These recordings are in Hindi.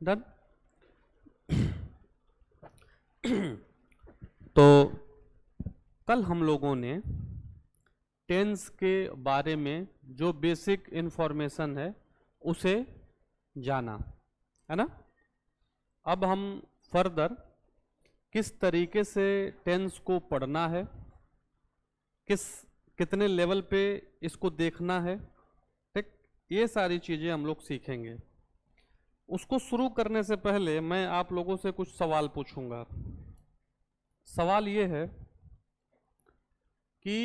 डन। तो कल हम लोगों ने टेंस के बारे में जो बेसिक इंफॉर्मेशन है उसे जाना, है ना। अब हम फर्दर किस तरीके से टेंस को पढ़ना है, कितने लेवल पे इसको देखना है, ठीक, ये सारी चीज़ें हम लोग सीखेंगे। उसको शुरू करने से पहले मैं आप लोगों से कुछ सवाल पूछूंगा। सवाल ये है कि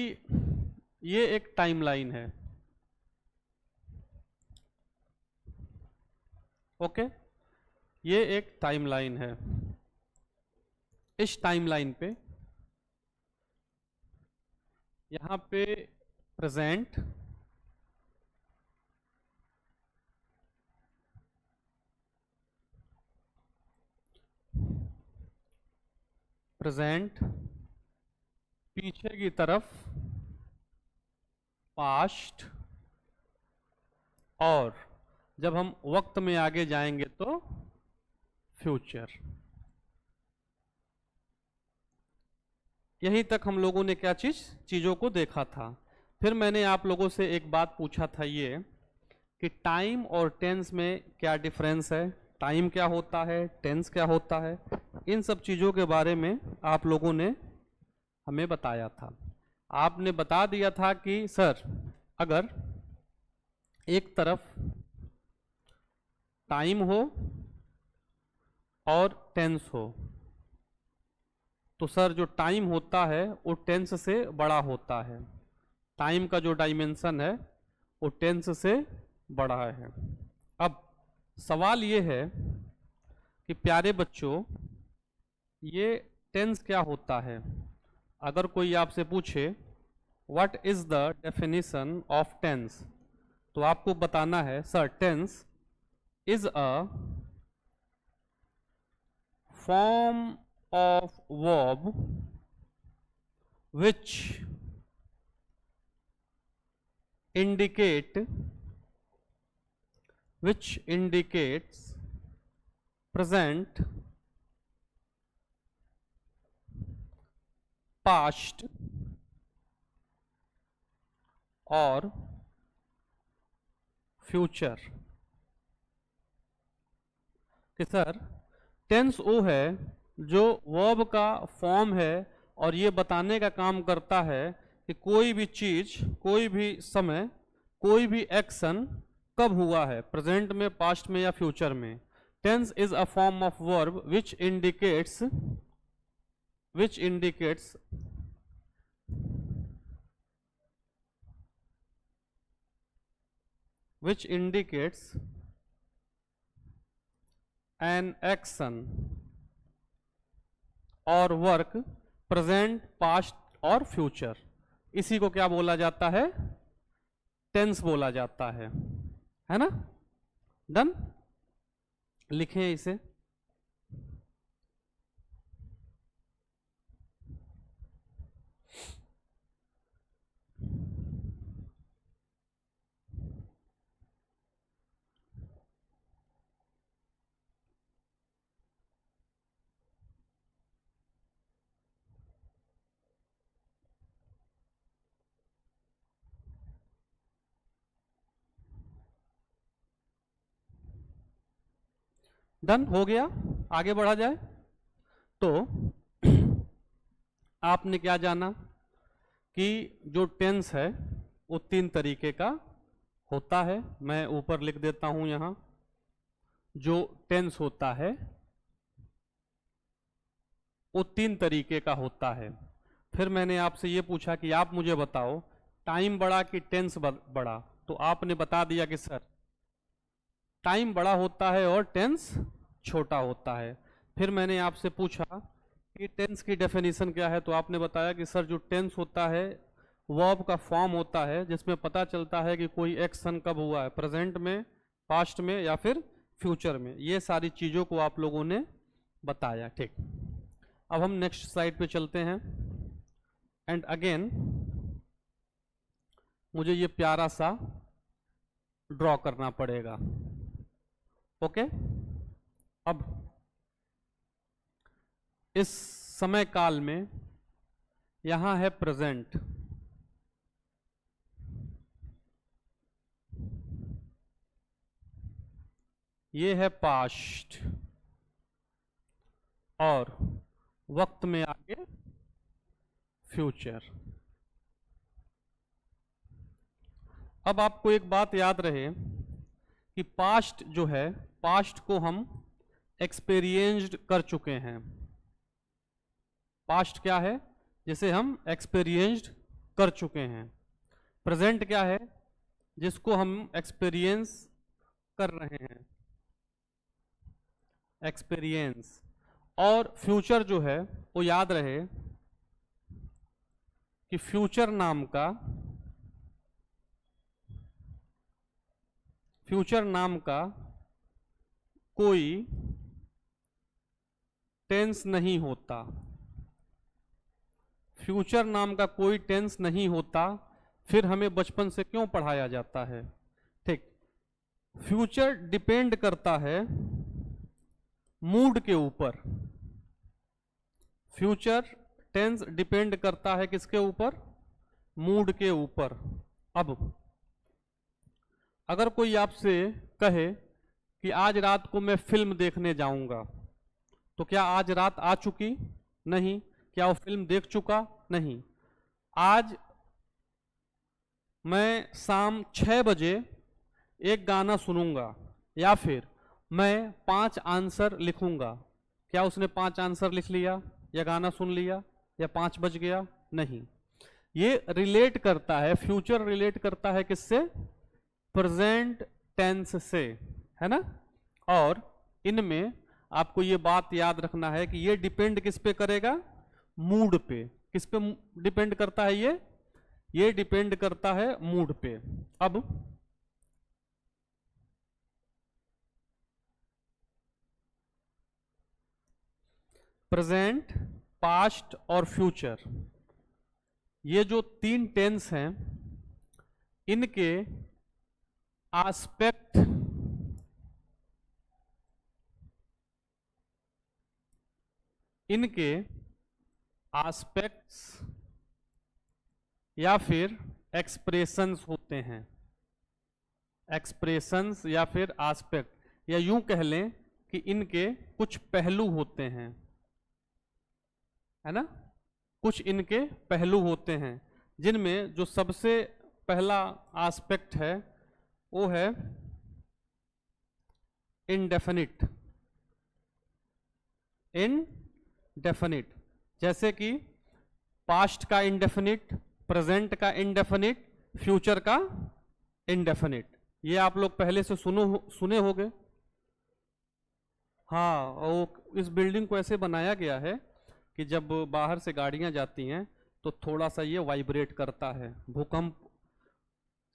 ये एक टाइमलाइन है, ओके, ये एक टाइमलाइन है। इस टाइमलाइन पे यहाँ पे प्रेजेंट, प्रेजेंट, पीछे की तरफ पास्ट, और जब हम वक्त में आगे जाएंगे तो फ्यूचर। यहीं तक हम लोगों ने क्या चीज़ों को देखा था। फिर मैंने आप लोगों से एक बात पूछा था ये कि टाइम और टेंस में क्या डिफरेंस है, टाइम क्या होता है, टेंस क्या होता है। इन सब चीज़ों के बारे में आप लोगों ने हमें बताया था। आपने बता दिया था कि सर अगर एक तरफ टाइम हो और टेंस हो तो सर जो टाइम होता है वो टेंस से बड़ा होता है। टाइम का जो डायमेंशन है वो टेंस से बड़ा है। अब सवाल ये है कि प्यारे बच्चों ये टेंस क्या होता है। अगर कोई आपसे पूछे what is the definition of tense, तो आपको बताना है sir tense is a form of verb which indicates present, past और फ्यूचर। कि सर टेंस वो है जो वर्ब का फॉर्म है और ये बताने का काम करता है कि कोई भी चीज, कोई भी समय, कोई भी एक्शन कब हुआ है, प्रेजेंट में, पास्ट में या फ्यूचर में। Tense is a form of verb which indicates an action और वर्क प्रेजेंट, पास्ट और फ्यूचर। इसी को क्या बोला जाता है, टेंस बोला जाता है ना। डन, लिखें इसे। डन हो गया, आगे बढ़ा जाए। तो आपने क्या जाना कि जो टेंस है वो 3 तरीके का होता है। मैं ऊपर लिख देता हूं यहां, जो टेंस होता है वो 3 तरीके का होता है। फिर मैंने आपसे ये पूछा कि आप मुझे बताओ टाइम बड़ा कि टेंस बड़ा, तो आपने बता दिया कि सर टाइम बड़ा होता है और टेंस छोटा होता है। फिर मैंने आपसे पूछा कि टेंस की डेफिनेशन क्या है, तो आपने बताया कि सर जो टेंस होता है वर्ब का फॉर्म होता है जिसमें पता चलता है कि कोई एक्शन कब हुआ है, प्रेजेंट में, पास्ट में या फिर फ्यूचर में। ये सारी चीज़ों को आप लोगों ने बताया, ठीक। अब हम नेक्स्ट स्लाइड पे चलते हैं। एंड अगेन मुझे ये प्यारा सा ड्रॉ करना पड़ेगा, ओके। अब इस समय काल में यहां है प्रेजेंट, ये है पास्ट, और वक्त में आगे फ्यूचर। अब आपको एक बात याद रहे कि पास्ट जो है, पास्ट को हम एक्सपीरियंस्ड कर चुके हैं। पास्ट क्या है? जिसे हम एक्सपीरियंस्ड कर चुके हैं। प्रेजेंट क्या है? जिसको हम एक्सपीरियंस कर रहे हैं, एक्सपीरियंस। और फ्यूचर जो है वो याद रहे कि फ्यूचर नाम का कोई टेंस नहीं होता। फ्यूचर नाम का कोई टेंस नहीं होता, फिर हमें बचपन से क्यों पढ़ाया जाता है? ठीक, फ्यूचर डिपेंड करता है मूड के ऊपर। फ्यूचर टेंस डिपेंड करता है किसके ऊपर? मूड के ऊपर। अब अगर कोई आपसे कहे कि आज रात को मैं फिल्म देखने जाऊंगा, तो क्या आज रात आ चुकी? नहीं। क्या वो फिल्म देख चुका? नहीं। आज मैं शाम 6 बजे एक गाना सुनूंगा, या फिर मैं 5 आंसर लिखूंगा। क्या उसने 5 आंसर लिख लिया या गाना सुन लिया या 5 बज गया? नहीं। ये रिलेट करता है, फ्यूचर रिलेट करता है किससे? प्रेजेंट टेंस से, है ना। और इनमें आपको ये बात याद रखना है कि ये डिपेंड किस पे करेगा? मूड पे। किस पे डिपेंड करता है ये डिपेंड करता है मूड पे। अब प्रेजेंट, पास्ट और फ्यूचर, ये जो 3 टेंस हैं, इनके आस्पेक्ट आस्पेक्ट्स या फिर एक्सप्रेशंस होते हैं। एक्सप्रेशंस या फिर आस्पेक्ट, या यूं कह लें कि इनके कुछ पहलू होते हैं, है ना। कुछ इनके पहलू होते हैं, जिनमें जो सबसे पहला आस्पेक्ट है वो है इनडेफिनिट। इनडेफिनिट, जैसे कि पास्ट का इनडेफिनिट, प्रेजेंट का इनडेफिनिट, फ्यूचर का इनडेफिनिट। ये आप लोग पहले से सुने होंगे। हाँ, और इस बिल्डिंग को ऐसे बनाया गया है कि जब बाहर से गाड़ियां जाती हैं तो थोड़ा सा ये वाइब्रेट करता है। भूकंप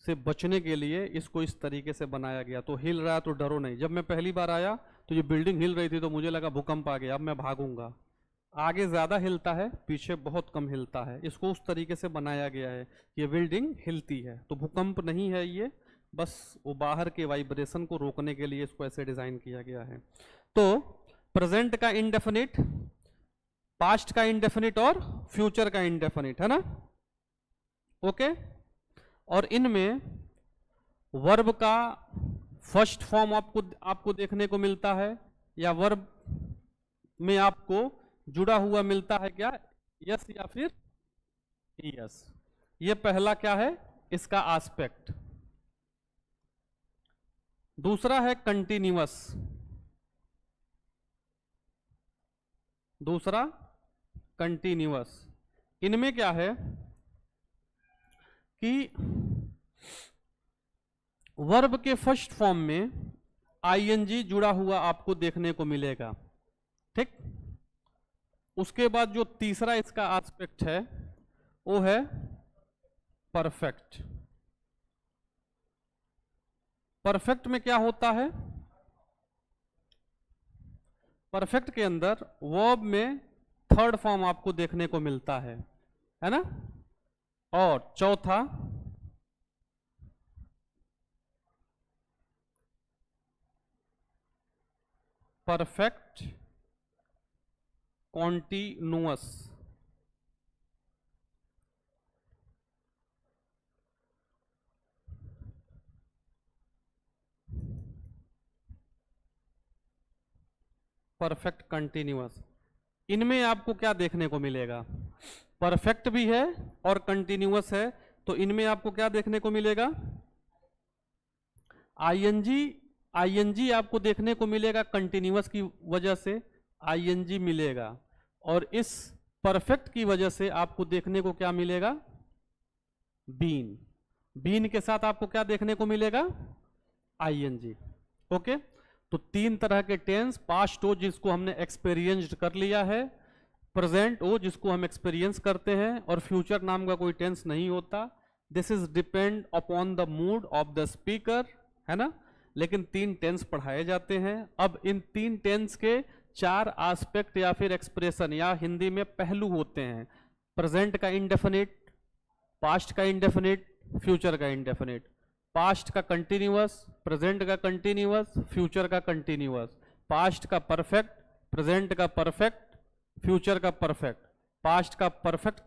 से बचने के लिए इसको इस तरीके से बनाया गया। तो हिल रहा है तो डरो नहीं। जब मैं पहली बार आया तो ये बिल्डिंग हिल रही थी, तो मुझे लगा भूकंप आ गया, अब मैं भागूंगा। आगे ज़्यादा हिलता है, पीछे बहुत कम हिलता है। इसको उस तरीके से बनाया गया है कि ये बिल्डिंग हिलती है। तो भूकंप नहीं है ये, बस वो बाहर के वाइब्रेशन को रोकने के लिए इसको ऐसे डिज़ाइन किया गया है। तो प्रेजेंट का इंडेफिनिट, पास्ट का इंडेफिनिट और फ्यूचर का इंडेफिनिट, है ना। ओके। और इनमें वर्ब का फर्स्ट फॉर्म आपको देखने को मिलता है, या वर्ब में आपको जुड़ा हुआ मिलता है क्या? यस या फिर यस। ये पहला क्या है? इसका एस्पेक्ट। दूसरा है कंटिन्यूअस। दूसरा कंटिन्यूअस। इनमें क्या है कि वर्ब के फर्स्ट फॉर्म में आईएनजी जुड़ा हुआ आपको देखने को मिलेगा, ठीक। उसके बाद जो तीसरा इसका एस्पेक्ट है वो है परफेक्ट। परफेक्ट में क्या होता है? परफेक्ट के अंदर वर्ब में थर्ड फॉर्म आपको देखने को मिलता है ना। और चौथा परफेक्ट कॉन्टिन्यूअस। परफेक्ट कंटिन्यूअस, इनमें आपको क्या देखने को मिलेगा? परफेक्ट भी है और कंटिन्यूअस है, तो इनमें आपको क्या देखने को मिलेगा? आईएनजी, आईएनजी आपको देखने को मिलेगा कंटिन्यूअस की वजह से आईएनजी मिलेगा, और इस परफेक्ट की वजह से आपको देखने को क्या मिलेगा? बीन। बीन के साथ आपको क्या देखने को मिलेगा? आईएनजी। ओके, तो तीन तरह के टेंस, पास्ट हो जिसको हमने एक्सपीरियंस्ड कर लिया है, प्रेजेंट हो जिसको हम एक्सपीरियंस करते हैं, और फ्यूचर नाम का कोई टेंस नहीं होता। This is depend upon the mood off the speaker, है ना। लेकिन तीन टेंस पढ़ाए जाते हैं। अब इन तीन टेंस के चार एस्पेक्ट या फिर एक्सप्रेशन या हिंदी में पहलू होते हैं। प्रेजेंट का इंडेफिनिट, पास्ट का इंडेफिनिट, फ्यूचर का इंडेफिनिट। पास्ट का कंटिन्यूअस, प्रेजेंट का कंटिन्यूअस, फ्यूचर का कंटिन्यूअस। पास्ट का परफेक्ट, प्रेजेंट का परफेक्ट, फ्यूचर का परफेक्ट। पास्ट का परफेक्ट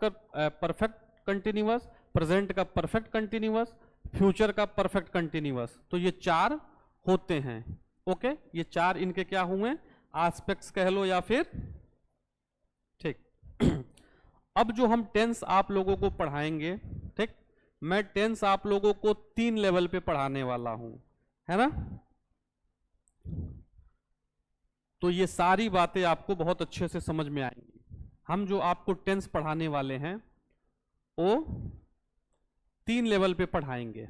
कंटिन्यूअस, प्रेजेंट का परफेक्ट कंटिन्यूअस, फ्यूचर का परफेक्ट कंटिन्यूअस। तो ये चार होते हैं। ओके, ये चार इनके क्या हुए? एस्पेक्ट्स कह लो या फिर, ठीक। अब जो हम टेंस आप लोगों को पढ़ाएंगे, ठीक, मैं टेंस आप लोगों को 3 लेवल पे पढ़ाने वाला हूं, है ना। तो ये सारी बातें आपको बहुत अच्छे से समझ में आएंगी। हम जो आपको टेंस पढ़ाने वाले हैं वो 3 लेवल पे पढ़ाएंगे।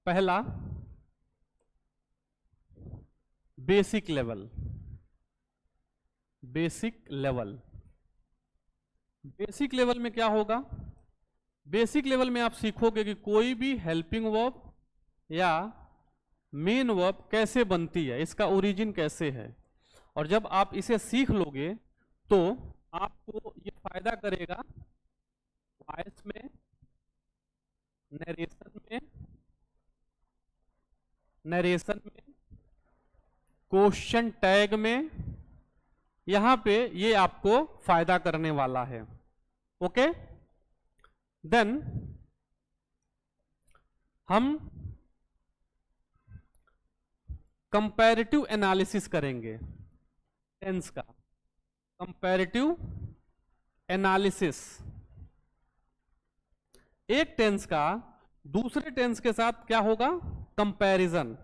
पहला basic level. Basic level, basic level में क्या होगा? बेसिक लेवल में आप सीखोगे कि कोई भी हेल्पिंग वर्ब या मेन वर्ब कैसे बनती है, इसका ओरिजिन कैसे है। और जब आप इसे सीख लोगे तो आपको ये फायदा करेगा वॉइस में, नरेशन में, क्वेश्चन टैग में, यहां पे ये आपको फायदा करने वाला है। ओके, देन हम कंपैरेटिव एनालिसिस करेंगे टेंस का। कंपैरेटिव एनालिसिस, एक टेंस का दूसरे टेंस के साथ क्या होगा? कंपैरिजन।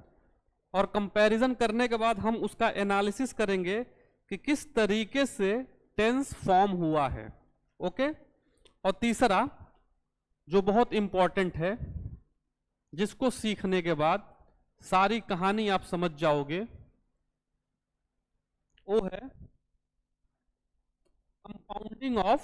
और कंपैरिजन करने के बाद हम उसका एनालिसिस करेंगे कि किस तरीके से टेंस फॉर्म हुआ है। ओके, और तीसरा जो बहुत इंपॉर्टेंट है, जिसको सीखने के बाद सारी कहानी आप समझ जाओगे, वो है compounding of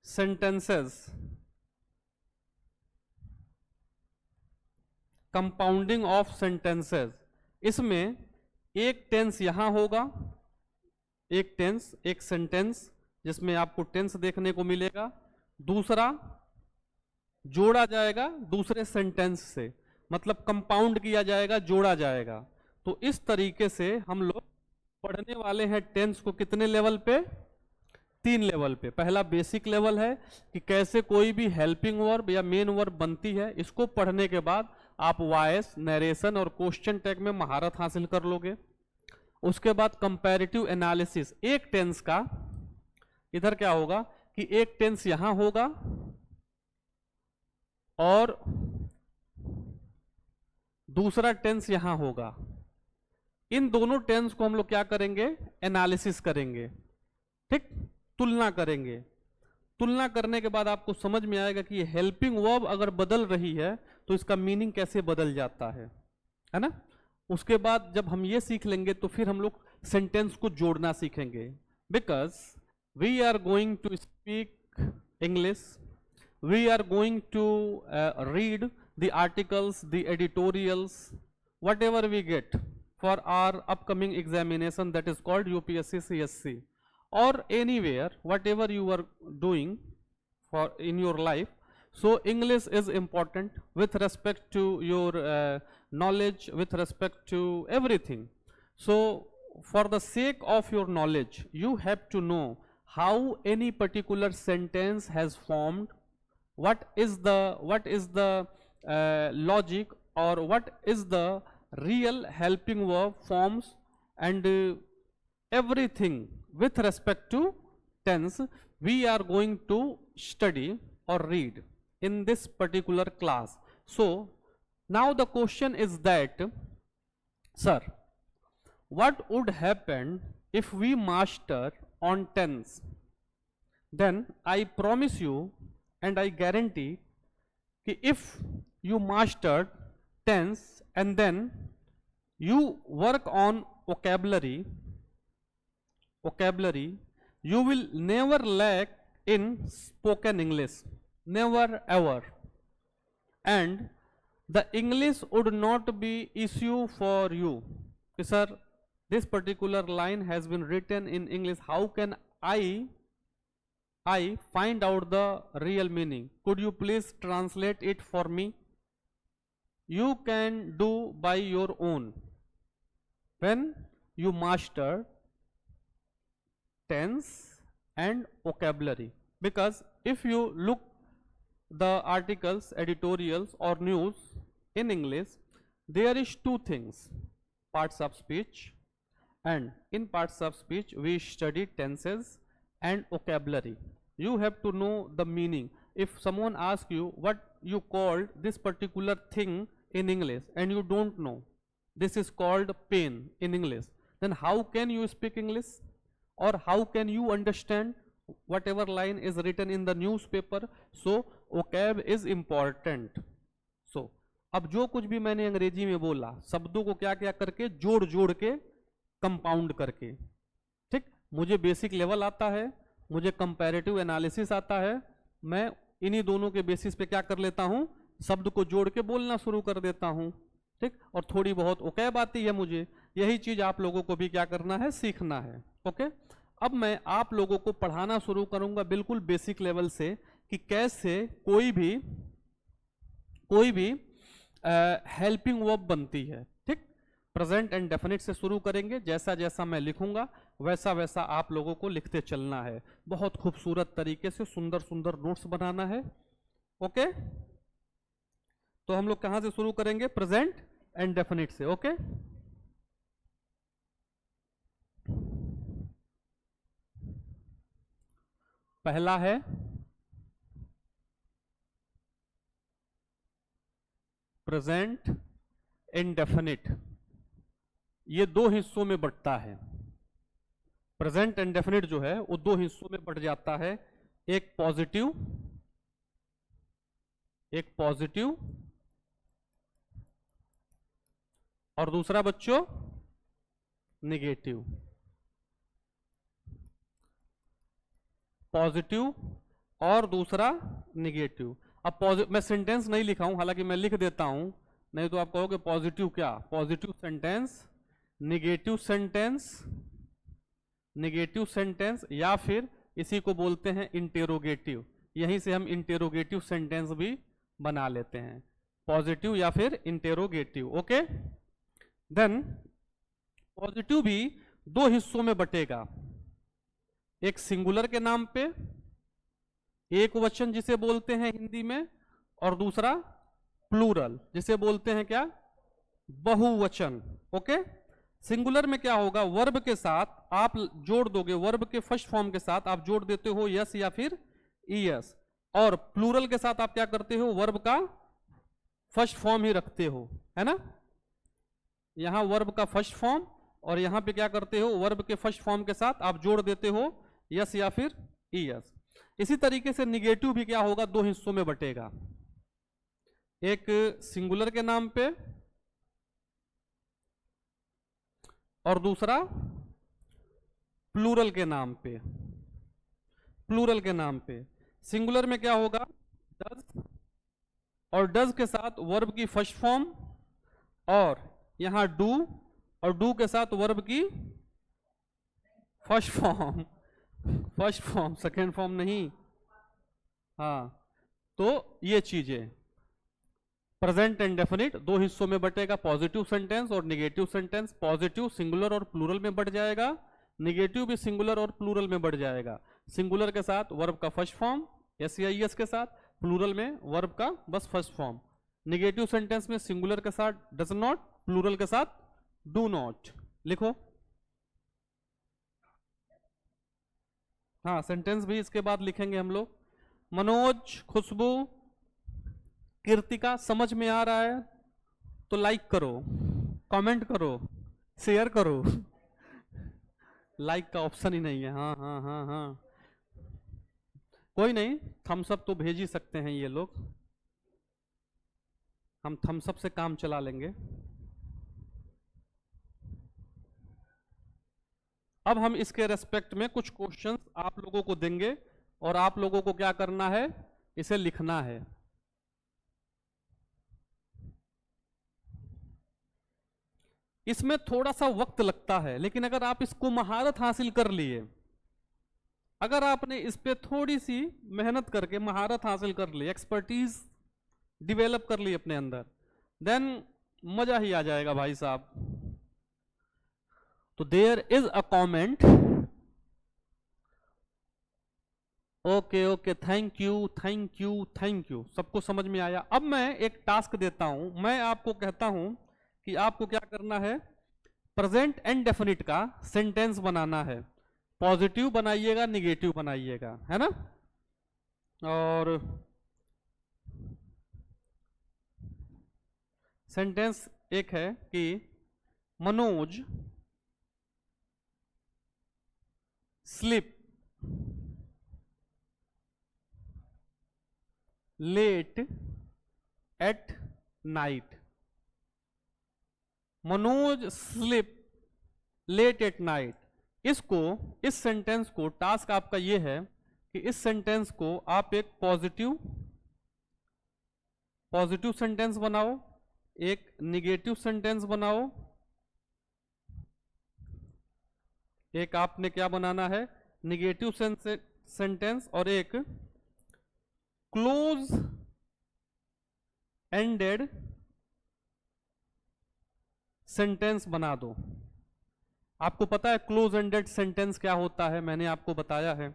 sentences. Compounding of sentences, इसमें एक टेंस यहां होगा, एक टेंस, एक सेंटेंस जिसमें आपको टेंस देखने को मिलेगा, दूसरा जोड़ा जाएगा दूसरे सेंटेंस से, मतलब कंपाउंड किया जाएगा, जोड़ा जाएगा। तो इस तरीके से हम लोग पढ़ने वाले हैं टेंस को। कितने लेवल पे? 3 लेवल पे। पहला बेसिक लेवल है कि कैसे कोई भी हेल्पिंग वर्ब या मेन वर्ब बनती है। इसको पढ़ने के बाद आप वॉइस, नरेशन और क्वेश्चन टैग में महारत हासिल कर लोगे। उसके बाद कंपैरेटिव एनालिसिस, एक टेंस का इधर क्या होगा कि एक टेंस यहां होगा और दूसरा टेंस यहां होगा। इन दोनों टेंस को हम लोग क्या करेंगे? एनालिसिस करेंगे, ठीक, तुलना करेंगे। तुलना करने के बाद आपको समझ में आएगा कि ये हेल्पिंग वर्ब अगर बदल रही है तो इसका मीनिंग कैसे बदल जाता है ना। उसके बाद जब हम ये सीख लेंगे तो फिर हम लोग सेंटेंस को जोड़ना सीखेंगे। Because we are going to speak English, we are going to read the articles, the editorials, whatever we get for our upcoming examination that is called UPSC CSC, or anywhere whatever you are doing, for in your life. So English is important with respect to your knowledge, with respect to everything. So for the sake of your knowledge, you have to know how any particular sentence has formed, what is the logic, or what is the real helping verb forms, and everything with respect to tense we are going to study or read in this particular class. So now the question is that, sir, what would happen if we master on tense? Then I promise you and I guarantee कि if you mastered tense and then you work on vocabulary, you will never lack in spoken English, never ever. And the English would not be issue for you. Sir, this particular line has been written in English. How can I find out the real meaning? Could you please translate it for me? You can do by your own when you master tense and vocabulary. Because if you look the articles, editorials or news in English, there is two things: parts of speech, and in parts of speech we study tenses and vocabulary. You have to know the meaning. If someone asks you what you called this particular thing in English and you don't know, this is called pen in English, then how can you speak English, or how can you understand whatever line is written in the newspaper? So vocab is important. So अब जो कुछ भी मैंने अंग्रेजी में बोला, शब्दों को क्या क्या करके जोड़ जोड़ के कंपाउंड करके, ठीक, मुझे बेसिक लेवल आता है, मुझे कंपैरेटिव एनालिसिस आता है, मैं इन्हीं दोनों के बेसिस पे क्या कर लेता हूं, शब्द को जोड़ के बोलना शुरू कर देता हूं, ठीक, और थोड़ी बहुत vocab आती है मुझे। यही चीज आप लोगों को भी क्या करना है, सीखना है। ओके, अब मैं आप लोगों को पढ़ाना शुरू करूंगा बिल्कुल बेसिक लेवल से कि कैसे कोई भी हेल्पिंग वर्ब बनती है। ठीक, प्रेजेंट एंड डेफिनिट से शुरू करेंगे। जैसा जैसा मैं लिखूंगा वैसा वैसा आप लोगों को लिखते चलना है। बहुत खूबसूरत तरीके से सुंदर सुंदर नोट्स बनाना है। ओके, तो हम लोग कहां से शुरू करेंगे? प्रेजेंट एंड डेफिनिट से। ओके, पहला है प्रेजेंट इंडेफिनिट। ये दो हिस्सों में बंटता है। प्रेजेंट इंडेफिनिट जो है वो दो हिस्सों में बंट जाता है, एक पॉजिटिव और दूसरा बच्चों निगेटिव। पॉजिटिव और दूसरा निगेटिव। अब मैं सेंटेंस नहीं लिखा हूं, हालांकि मैं लिख देता हूं, नहीं तो आप कहोगे पॉजिटिव क्या? पॉजिटिव सेंटेंस, निगेटिव सेंटेंस या फिर इसी को बोलते हैं इंटेरोगेटिव। यहीं से हम इंटेरोगेटिव सेंटेंस भी बना लेते हैं, पॉजिटिव या फिर इंटेरोगेटिव। ओके, देन पॉजिटिव भी दो हिस्सों में बटेगा, एक सिंगुलर के नाम पे, एक वचन जिसे बोलते हैं हिंदी में, और दूसरा प्लूरल जिसे बोलते हैं क्या? बहुवचन। ओके, सिंगुलर में क्या होगा? वर्ब के साथ आप जोड़ दोगे, वर्ब के फर्स्ट फॉर्म के साथ आप जोड़ देते हो यस या फिर ईएस, और प्लूरल के साथ आप क्या करते हो? वर्ब का फर्स्ट फॉर्म ही रखते हो, है ना? यहां वर्ब का फर्स्ट फॉर्म और यहां पे क्या करते हो? वर्ब के फर्स्ट फॉर्म के साथ आप जोड़ देते हो यस या फिर ईएस। इसी तरीके से निगेटिव भी क्या होगा? दो हिस्सों में बटेगा, एक सिंगुलर के नाम पे और दूसरा प्लूरल के नाम पे। प्लूरल के नाम पे सिंगुलर में क्या होगा? डज, और डज के साथ वर्ब की फर्स्ट फॉर्म, और यहां डू, और डू के साथ वर्ब की फर्स्ट फॉर्म, सेकेंड फॉर्म नहीं, हाँ, तो ये चीजें प्रेजेंट एंड डेफिनिट दो हिस्सों में बटेगा, पॉजिटिव सेंटेंस और निगेटिव सेंटेंस। पॉजिटिव सिंगुलर और प्लूरल में बढ़ जाएगा, निगेटिव भी सिंगुलर और प्लूरल में बढ़ जाएगा। सिंगुलर के साथ वर्ब का फर्स्ट फॉर्म एस या एस के साथ, प्लूरल में वर्ब का बस फर्स्ट फॉर्म। निगेटिव सेंटेंस में सिंगुलर के साथ डज नॉट, प्लूरल के साथ डू नॉट। लिखो। हाँ, सेंटेंस भी इसके बाद लिखेंगे हम लोग। मनोज, खुशबू, कीर्तिका, समझ में आ रहा है तो लाइक करो, कमेंट करो, शेयर करो। लाइक का ऑप्शन ही नहीं है। हाँ हाँ हाँ हाँ, कोई नहीं, थम्स अप तो भेज ही सकते हैं ये लोग, हम थम्स अप से काम चला लेंगे। अब हम इसके रेस्पेक्ट में कुछ क्वेश्चंस आप लोगों को देंगे और आप लोगों को क्या करना है, इसे लिखना है। इसमें थोड़ा सा वक्त लगता है, लेकिन अगर आप इसको महारत हासिल कर लिए, अगर आपने इस पे थोड़ी सी मेहनत करके महारत हासिल कर ली, एक्सपर्टीज डिवेलप कर ली अपने अंदर, देन मजा ही आ जाएगा भाई साहब। तो there is a comment. Okay okay, thank you thank you thank you, सबको समझ में आया। अब मैं एक टास्क देता हूं, मैं आपको कहता हूं कि आपको क्या करना है, प्रेजेंट एंड डेफिनिट का सेंटेंस बनाना है। पॉजिटिव बनाइएगा, निगेटिव बनाइएगा, है ना। और सेंटेंस एक है कि Manoj sleep late at night. Manoj sleep late at night. इसको, इस सेंटेंस को, टास्क आपका ये है कि इस सेंटेंस को आप एक पॉजिटिव सेंटेंस बनाओ, एक निगेटिव सेंटेंस बनाओ, एक आपने क्या बनाना है, निगेटिव सेंटेंस, और एक क्लोज एंडेड सेंटेंस बना दो। आपको पता है क्लोज एंडेड सेंटेंस क्या होता है, मैंने आपको बताया है।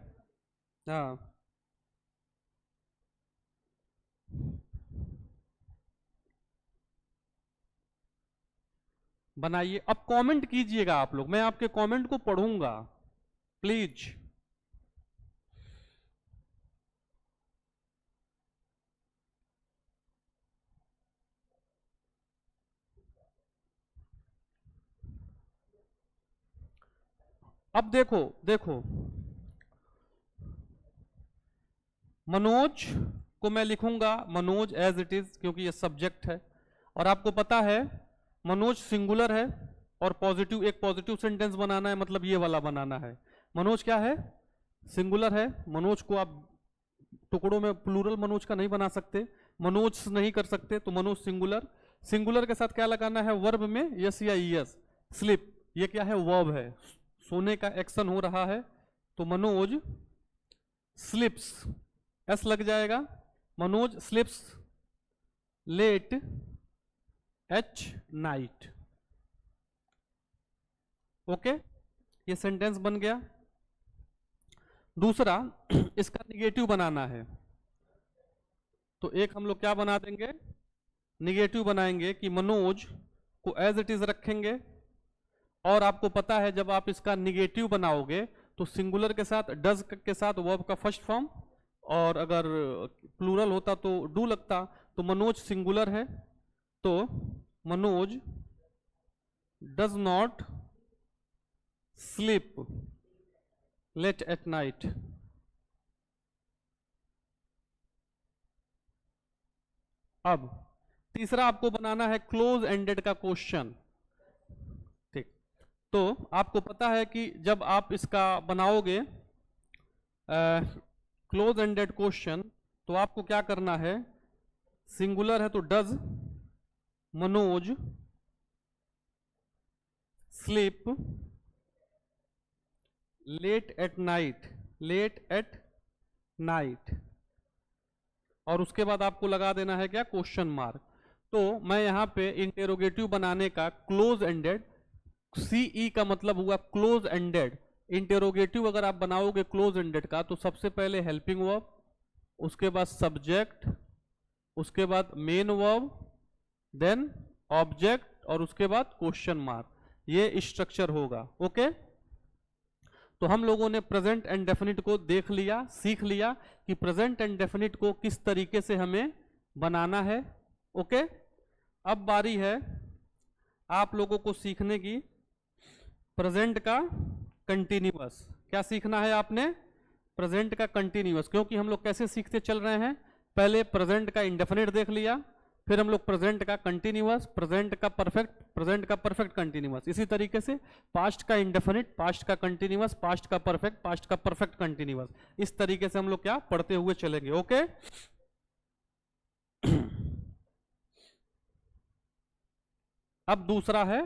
हाँ, बनाइए। अब कमेंट कीजिएगा आप लोग, मैं आपके कमेंट को पढ़ूंगा, प्लीज। अब देखो देखो, मनोज को मैं लिखूंगा मनोज एज इट इज, क्योंकि ये सब्जेक्ट है। और आपको पता है मनोज सिंगुलर है, और पॉजिटिव, एक पॉजिटिव सेंटेंस बनाना है, मतलब ये वाला बनाना है। मनोज क्या है, सिंगुलर है। मनोज को आप टुकड़ों में प्लूरल मनोज का नहीं बना सकते, मनोज नहीं कर सकते, तो मनोज सिंगुलर। सिंगुलर के साथ क्या लगाना है, वर्ब में यस या यस। स्लिप, ये क्या है, वर्ब है, सोने का एक्शन हो रहा है, तो मनोज स्लिप्स, एस लग जाएगा। Manoj slips late at night. Okay, ये सेंटेंस बन गया। दूसरा, इसका निगेटिव बनाना है, तो एक हम लोग क्या बना देंगे, निगेटिव बनाएंगे कि मनोज को एज इट इज रखेंगे। और आपको पता है जब आप इसका निगेटिव बनाओगे तो सिंगुलर के साथ डज के साथ वर्ब का फर्स्ट फॉर्म, और अगर प्लूरल होता तो डू लगता। तो मनोज सिंगुलर है, तो Manoj does not sleep late at night. अब तीसरा आपको बनाना है क्लोज एंडेड का क्वेश्चन। ठीक, तो आपको पता है कि जब आप इसका बनाओगे क्लोज एंडेड क्वेश्चन, तो आपको क्या करना है, सिंगुलर है तो does Manoj sleep late at night, late at night. और उसके बाद आपको लगा देना है क्या, क्वेश्चन मार्क। तो मैं यहाँ पे इंटेरोगेटिव बनाने का क्लोज एंडेड, सीई का मतलब हुआ क्लोज एंडेड। इंटेरोगेटिव अगर आप बनाओगे क्लोज एंडेड का, तो सबसे पहले हेल्पिंग वर्ब, उसके बाद सब्जेक्ट, उसके बाद मेन वर्ब, देन ऑब्जेक्ट, और उसके बाद क्वेश्चन मार्क। ये स्ट्रक्चर होगा। ओके, तो हम लोगों ने प्रेजेंट एंड डेफिनिट को देख लिया, सीख लिया कि प्रेजेंट एंड डेफिनिट को किस तरीके से हमें बनाना है। ओके, अब बारी है आप लोगों को सीखने की प्रेजेंट का कंटिन्यूअस। क्या सीखना है आपने, प्रेजेंट का कंटिन्यूअस। क्योंकि हम लोग कैसे सीखते चल रहे हैं, पहले प्रेजेंट का इंडेफिनिट देख लिया, फिर हम लोग प्रेजेंट का कंटिन्यूअस, प्रेजेंट का परफेक्ट, प्रेजेंट का परफेक्ट कंटिन्यूअस। इसी तरीके से पास्ट का इंडेफिनिट, पास्ट का कंटिन्यूअस, पास्ट का परफेक्ट, पास्ट का परफेक्ट कंटिन्यूअस। इस तरीके से हम लोग क्या पढ़ते हुए चलेंगे। ओके, अब दूसरा है,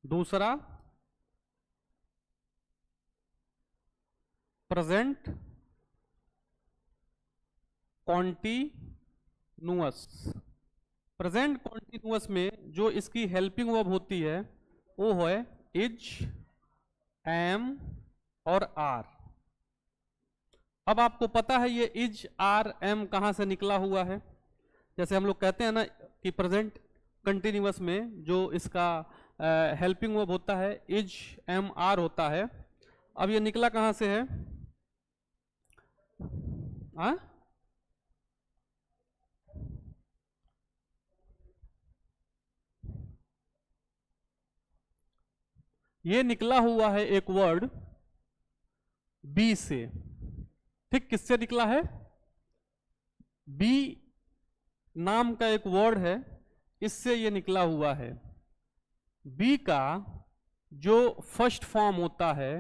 दूसरा प्रेजेंट कॉन्टिन्यूअस। प्रेजेंट कॉन्टिन्यूअस में जो इसकी हेल्पिंग वर्ब होती है वो है इज, एम और आर। अब आपको पता है ये इज, आर, एम कहां से निकला हुआ है। जैसे हम लोग कहते हैं ना कि प्रेजेंट कंटिन्यूअस में जो इसका हेल्पिंग वर्ब होता है इज, एम, आर होता है। अब ये निकला कहां से है, हाँ, ये निकला हुआ है एक वर्ड बी से। ठीक, किससे निकला है, बी नाम का एक वर्ड है, इससे ये निकला हुआ है। बी का जो फर्स्ट फॉर्म होता है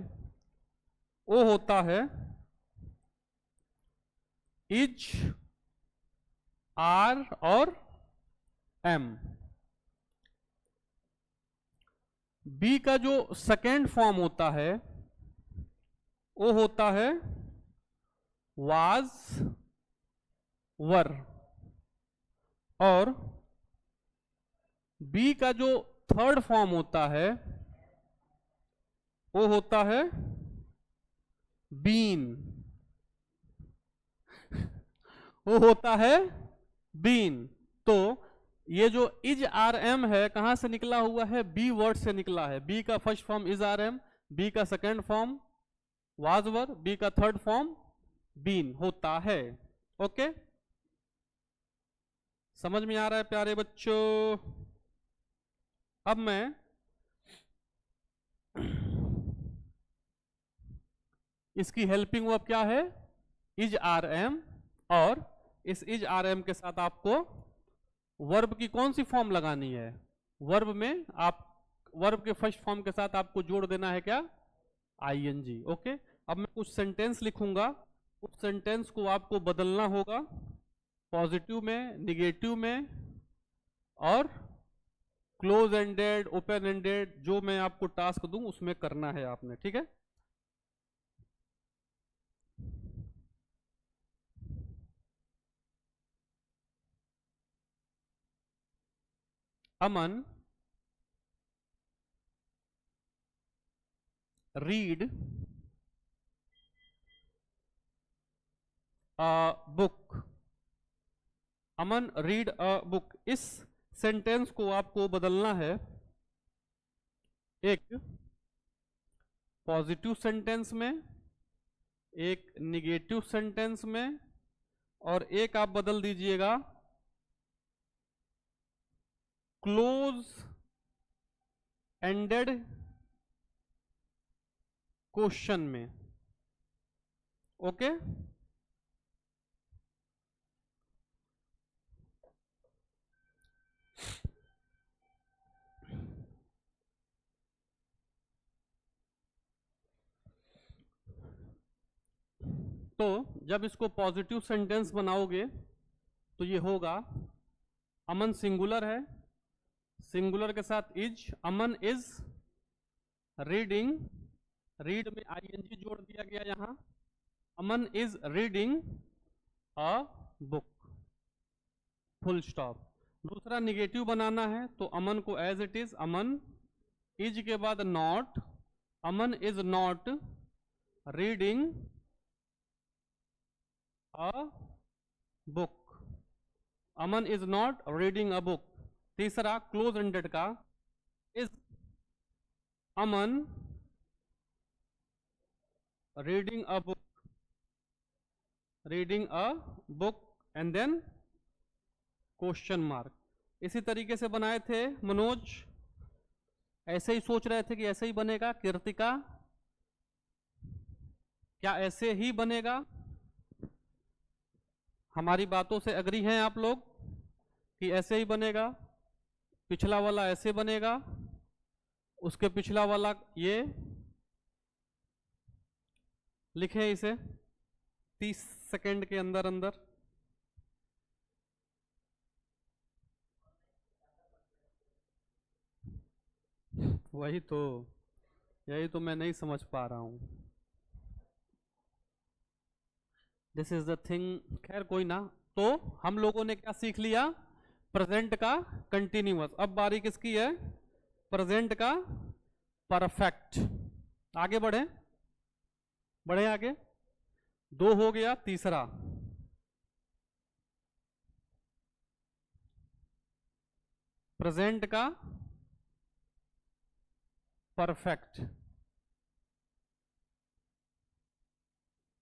वो होता है इज, आर और एम। बी का जो सेकेंड फॉर्म होता है वो होता है वाज, वर। और बी का जो थर्ड फॉर्म होता है वो होता है बीन, वो होता है बीन। तो ये जो इज, आर, एम है कहां से निकला हुआ है, बी वर्ड से निकला है। बी का first form is, are, am, B का second form was, were, B का थर्ड फॉर्म बीन होता है। ओके, समझ में आ रहा है प्यारे बच्चों। अब मैं इसकी हेल्पिंग वर्ब क्या है, इज, आर, एम। और इस इज, आर, एम के साथ आपको वर्ब की कौन सी फॉर्म लगानी है, वर्ब में आप वर्ब के फर्स्ट फॉर्म के साथ आपको जोड़ देना है क्या, आईएनजी। ओके, अब मैं कुछ सेंटेंस लिखूंगा, उस सेंटेंस को आपको बदलना होगा पॉजिटिव में, निगेटिव में, और क्लोज एंडेड, ओपन एंडेड, जो मैं आपको टास्क दूं उसमें करना है आपने। ठीक है, Aman read a book. Aman read a book, इस सेंटेंस को आपको बदलना है एक पॉजिटिव सेंटेंस में, एक निगेटिव सेंटेंस में, और एक आप बदल दीजिएगा क्लोज एंडेड क्वेश्चन में। ओके, तो जब इसको पॉजिटिव सेंटेंस बनाओगे तो ये होगा अमन सिंगुलर है, सिंगुलर के साथ is, Aman is reading, read में आईएनजी जोड़ दिया गया यहां, Aman is reading a book, full stop. दूसरा निगेटिव बनाना है तो अमन को as it is, Aman is के बाद not, Aman is not reading a book, Aman is not reading a book. तीसरा क्लोज एंडेड का, is Aman reading a book, reading a book and then question mark. इसी तरीके से बनाए थे मनोज, ऐसे ही सोच रहे थे कि ऐसे ही बनेगा। कीर्तिका, क्या ऐसे ही बनेगा? हमारी बातों से अग्री हैं आप लोग कि ऐसे ही बनेगा? पिछला वाला ऐसे बनेगा, उसके पिछला वाला ये लिखें इसे 30 सेकंड के अंदर अंदर। वही तो, यही तो मैं नहीं समझ पा रहा हूं। This is the thing. खैर कोई ना। तो हम लोगों ने क्या सीख लिया? प्रेजेंट का कंटिन्यूअस। अब बारी किसकी है? प्रेजेंट का परफेक्ट। आगे बढ़े, बढ़े आगे। 2 हो गया, तीसरा प्रेजेंट का परफेक्ट,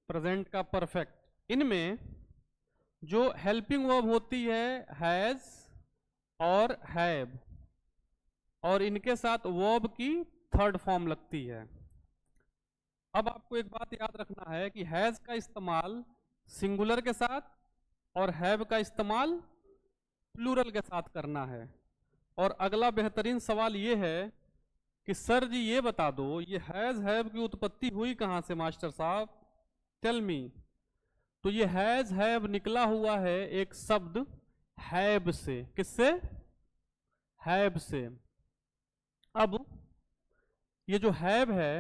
प्रेजेंट का परफेक्ट। इनमें जो हेल्पिंग वर्ब होती है हैज और हैव, और इनके साथ वर्ब की थर्ड फॉर्म लगती है। अब आपको एक बात याद रखना है कि हैज का इस्तेमाल सिंगुलर के साथ और हैव का इस्तेमाल प्लूरल के साथ करना है। और अगला बेहतरीन सवाल ये है कि सर जी ये बता दो, ये हैज हैव की उत्पत्ति हुई कहां से मास्टर साहब? Tell me. तो ये हैज हैव निकला हुआ है एक शब्द हैव से। किससे? हैव से। अब ये जो हैव है,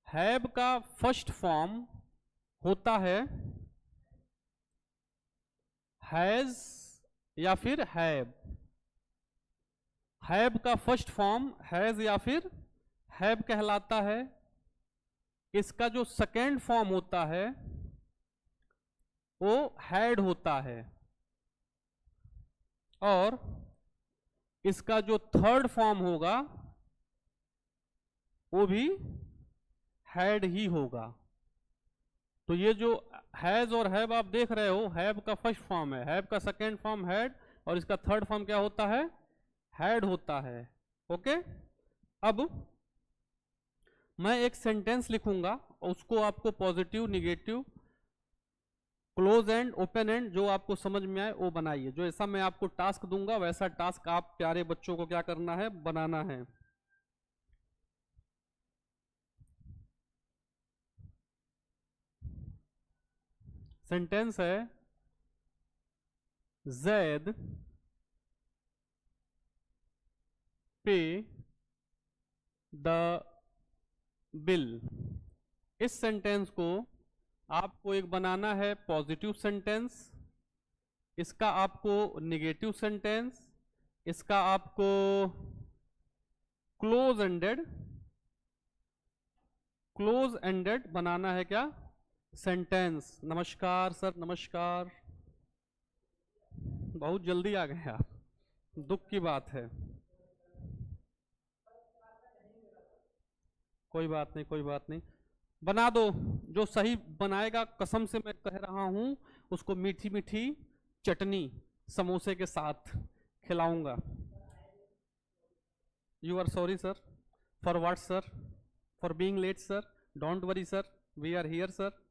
हैव का फर्स्ट फॉर्म होता है हैज या फिर हैव। हैव का फर्स्ट फॉर्म हैज या फिर हैव कहलाता है। इसका जो सेकेंड फॉर्म होता है वो हैड होता है, और इसका जो थर्ड फॉर्म होगा वो भी हैड ही होगा। तो ये जो हैज और हैव आप देख रहे हो, हैव का फर्स्ट फॉर्म है, हैव का सेकेंड फॉर्म हैड, और इसका थर्ड फॉर्म क्या होता है? हैड होता है। ओके। अब मैं एक सेंटेंस लिखूंगा और उसको आपको positive, negative, close and, open and जो आपको समझ में आए वो बनाइए। जो ऐसा मैं आपको टास्क दूंगा वैसा टास्क आप प्यारे बच्चों को क्या करना है? बनाना है। सेंटेंस है जैद पे द बिल। इस सेंटेंस को आपको एक बनाना है पॉजिटिव सेंटेंस, इसका आपको निगेटिव सेंटेंस, इसका आपको क्लोज एंडेड, क्लोज एंडेड बनाना है क्या? सेंटेंस। नमस्कार सर, नमस्कार। बहुत जल्दी आ गए आप, दुख की बात है। कोई बात नहीं, कोई बात नहीं, बना दो। जो सही बनाएगा, कसम से मैं कह रहा हूं, उसको मीठी मीठी चटनी समोसे के साथ खिलाऊंगा। You are sorry sir. For what sir? For being late sir. Don't worry sir, we are here sir.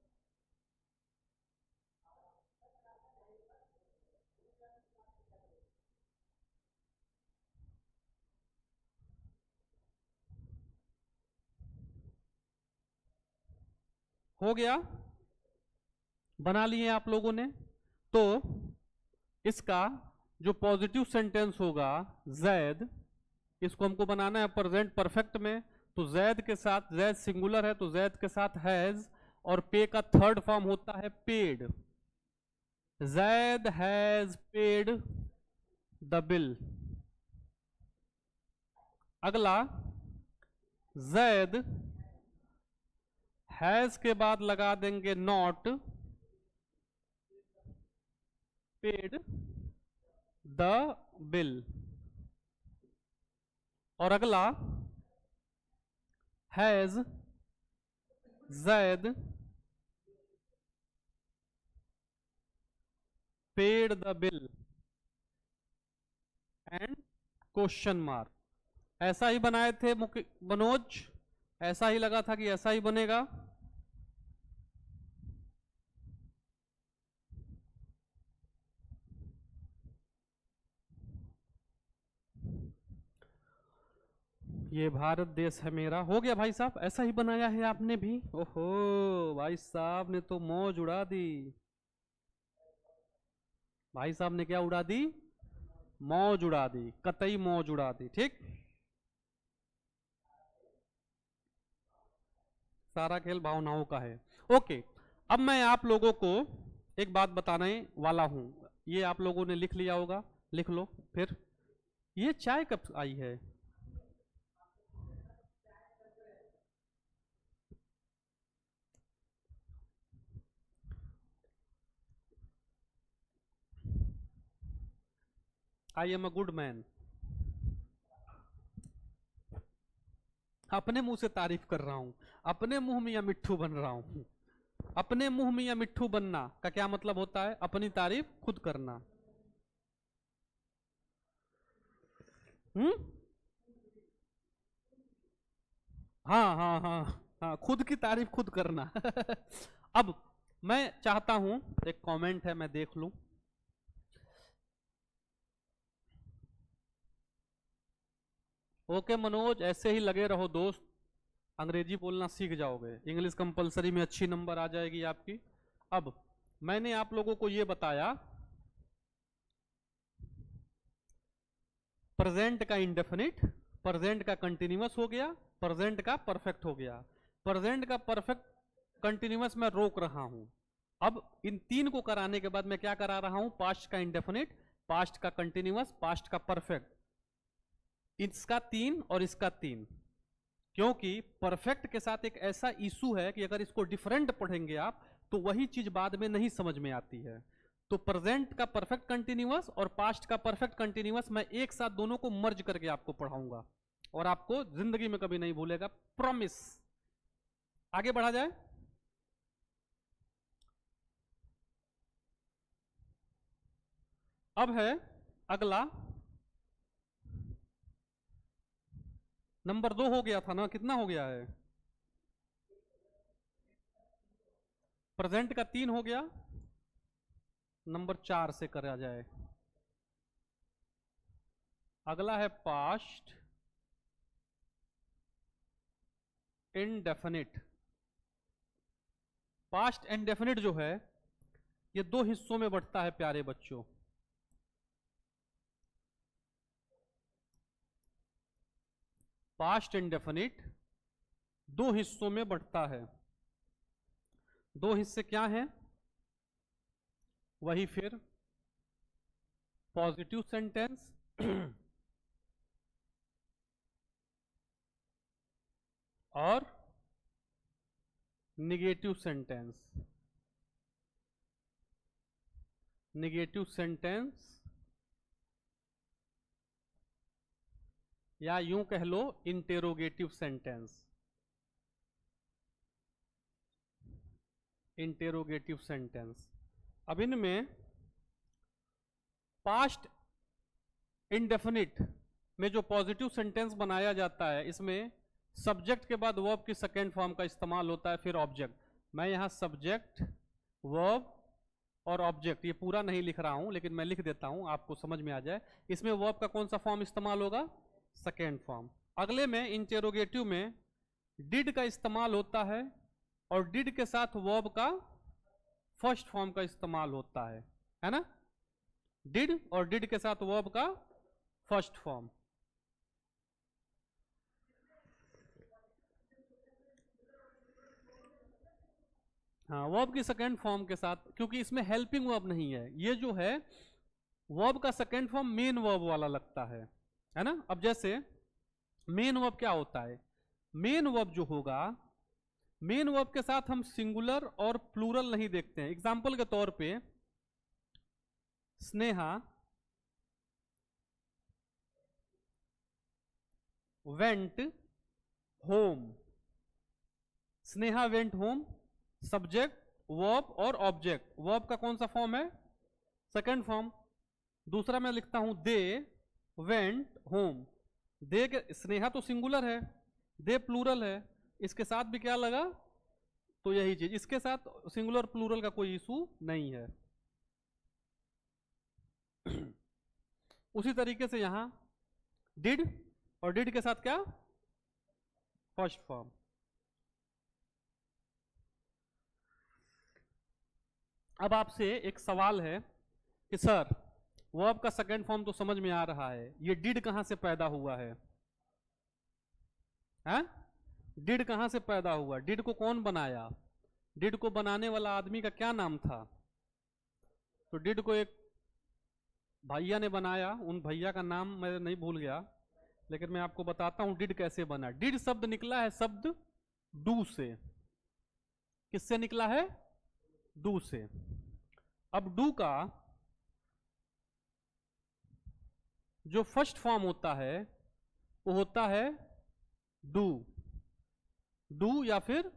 हो गया? बना लिए आप लोगों ने? तो इसका जो पॉजिटिव सेंटेंस होगा जैद, इसको हमको बनाना है प्रेजेंट परफेक्ट में। तो जैद के साथ, जैद सिंगुलर है तो जैद के साथ हैज, और पे का थर्ड फॉर्म होता है paid. Zaid has paid the bill. अगला, जैद हैज के बाद लगा देंगे नॉट पेड द बिल। और अगला, has Zaid paid the bill and question mark. ऐसा ही बनाए थे मनोज, ऐसा ही लगा था कि ऐसा ही बनेगा। ये भारत देश है मेरा, हो गया भाई साहब, ऐसा ही बनाया है आपने भी। ओहो भाई साहब ने तो मौज उड़ा दी। भाई साहब ने क्या उड़ा दी? मौज उड़ा दी, कतई मौज उड़ा दी। ठीक, सारा खेल भावनाओं का है। ओके, अब मैं आप लोगों को एक बात बताने वाला हूं। ये आप लोगों ने लिख लिया होगा, लिख लो फिर। ये चाय कब आई है? I am a good man. अपने मुंह से तारीफ कर रहा हूं, अपने मुंह में या मिट्ठू बन रहा हूं। अपने मुंह में या मिट्ठू बनना का क्या मतलब होता है? अपनी तारीफ खुद करना। हम्म, हाँ हाँ हाँ हाँ, खुद की तारीफ खुद करना। अब मैं चाहता हूं, एक कमेंट है मैं देख लूं। ओके मनोज, ऐसे ही लगे रहो दोस्त, अंग्रेजी बोलना सीख जाओगे, इंग्लिश कंपलसरी में अच्छी नंबर आ जाएगी आपकी। अब मैंने आप लोगों को यह बताया, प्रेजेंट का इंडेफिनिट, प्रेजेंट का कंटिन्यूअस हो गया, प्रेजेंट का परफेक्ट हो गया। प्रेजेंट का परफेक्ट कंटिन्यूअस मैं रोक रहा हूं। अब इन तीन को कराने के बाद मैं क्या करा रहा हूं? पास्ट का इंडेफिनिट, पास्ट का कंटिन्यूअस, पास्ट का परफेक्ट, इसका तीन और इसका तीन। क्योंकि परफेक्ट के साथ एक ऐसा इशू है कि अगर इसको डिफरेंट पढ़ेंगे आप तो वही चीज बाद में नहीं समझ में आती है। तो प्रेजेंट का परफेक्ट कंटिन्यूअस और पास्ट का परफेक्ट कंटिन्यूअस मैं एक साथ दोनों को मर्ज करके आपको पढ़ाऊंगा और आपको जिंदगी में कभी नहीं भूलेगा, प्रॉमिस। आगे बढ़ा जाए। अब है अगला, नंबर 2 हो गया था ना, कितना हो गया है? प्रेजेंट का 3 हो गया, नंबर 4 से करा जाए। अगला है पास्ट इनडेफिनिट। पास्ट इनडेफिनिट जो है ये दो हिस्सों में बंटता है प्यारे बच्चों। पास्ट इनडेफिनिट दो हिस्सों में बंटता है। दो हिस्से क्या हैं? वही फिर पॉजिटिव सेंटेंस और निगेटिव सेंटेंस। निगेटिव सेंटेंस या यूं कह लो इंटेरोगेटिव सेंटेंस। Interrogative sentence. अब इनमें पास्ट इंडेफिनिट में जो पॉजिटिव सेंटेंस बनाया जाता है इसमें सब्जेक्ट के बाद वर्ब की सेकेंड फॉर्म का इस्तेमाल होता है, फिर ऑब्जेक्ट। मैं यहां सब्जेक्ट, वर्ब और ऑब्जेक्ट ये पूरा नहीं लिख रहा हूं लेकिन मैं लिख देता हूं आपको समझ में आ जाए। इसमें वर्ब का कौन सा फॉर्म इस्तेमाल होगा? Second form. अगले में इंटेरोगेटिव में डिड का इस्तेमाल होता है और डिड के साथ वर्ब का फर्स्ट फॉर्म का इस्तेमाल होता है ना? डिड और डिड के साथ वर्ब का फर्स्ट फॉर्म। हाँ, वर्ब की सेकेंड फॉर्म के साथ, क्योंकि इसमें हेल्पिंग वर्ब नहीं है, ये जो है वर्ब का सेकेंड फॉर्म मेन वर्ब वाला लगता है ना। अब जैसे मेन वर्ब क्या होता है, मेन वर्ब जो होगा, मेन वर्ब के साथ हम सिंगुलर और प्लूरल नहीं देखते हैं। एग्जाम्पल के तौर पे Sneha went home, Sneha went home, subject verb और ऑब्जेक्ट, वर्ब का कौन सा फॉर्म है, सेकेंड फॉर्म। दूसरा मैं लिखता हूं दे वेंट होम, दे के स्नेहा तो सिंगुलर है, दे प्लूरल है, इसके साथ भी क्या लगा, तो यही चीज, इसके साथ सिंगुलर प्लूरल का कोई इशू नहीं है। उसी तरीके से यहां डिड, और डिड के साथ क्या, फर्स्ट फॉर्म। अब आपसे एक सवाल है कि सर वर्ब का सेकेंड फॉर्म तो समझ में आ रहा है, ये डिड कहां से पैदा हुआ है, हैं? डिड कहां से पैदा हुआ, डिड को कौन बनाया, डिड को बनाने वाला आदमी का क्या नाम था। तो डिड को एक भैया ने बनाया, उन भैया का नाम मैं नहीं भूल गया, लेकिन मैं आपको बताता हूं डिड कैसे बना। डिड शब्द निकला है शब्द डू से, किससे निकला है, डू से। अब डू का जो फर्स्ट फॉर्म होता है वो होता है डू, डू या फिर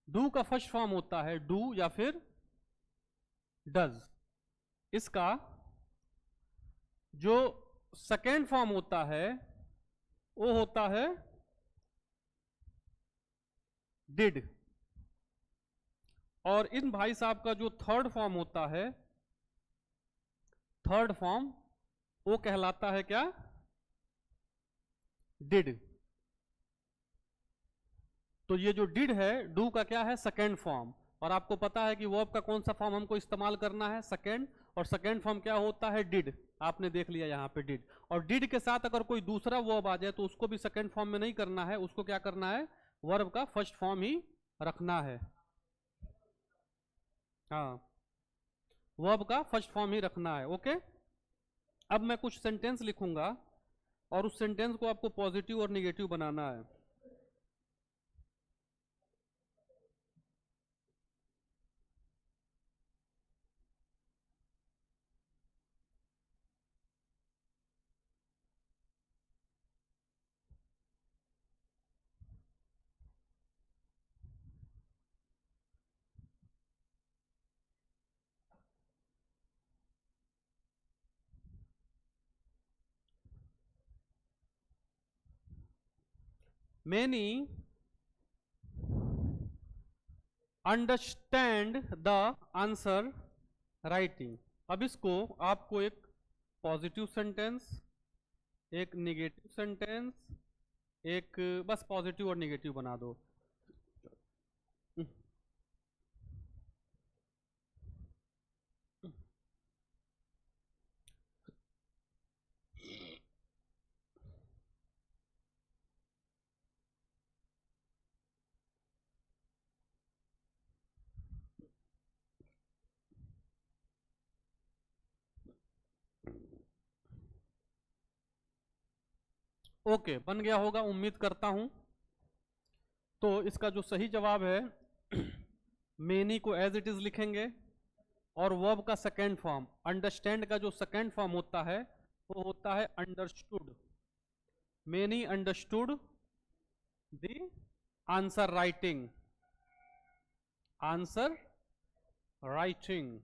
डू का फर्स्ट फॉर्म होता है डू या फिर डज। इसका जो सेकेंड फॉर्म होता है वो होता है डिड, और इन भाई साहब का जो थर्ड फॉर्म होता है, थर्ड फॉर्म वो कहलाता है क्या, डिड। तो ये जो डिड है डू का क्या है, सेकेंड फॉर्म, और आपको पता है कि वर्ब का कौन सा फॉर्म हमको इस्तेमाल करना है, सेकेंड, और सेकेंड फॉर्म क्या होता है, डिड। आपने देख लिया यहां पे डिड, और डिड के साथ अगर कोई दूसरा वर्ब आ जाए तो उसको भी सेकेंड फॉर्म में नहीं करना है, उसको क्या करना है, वर्ब का फर्स्ट फॉर्म ही रखना है। हाँ, वर्ब का फर्स्ट फॉर्म ही रखना है, ओके। अब मैं कुछ सेंटेंस लिखूंगा और उस सेंटेंस को आपको पॉजिटिव और निगेटिव बनाना है। Many understand the answer writing. अब इसको आपको एक पॉजिटिव सेंटेंस, एक निगेटिव सेंटेंस, एक बस पॉजिटिव और निगेटिव बना दो। ओके, बन गया होगा उम्मीद करता हूं। तो इसका जो सही जवाब है मेनी को एज इट इज लिखेंगे, और वर्ब का सेकेंड फॉर्म अंडरस्टैंड का जो सेकेंड फॉर्म होता है वो होता है understood. Many understood the answer writing, answer writing.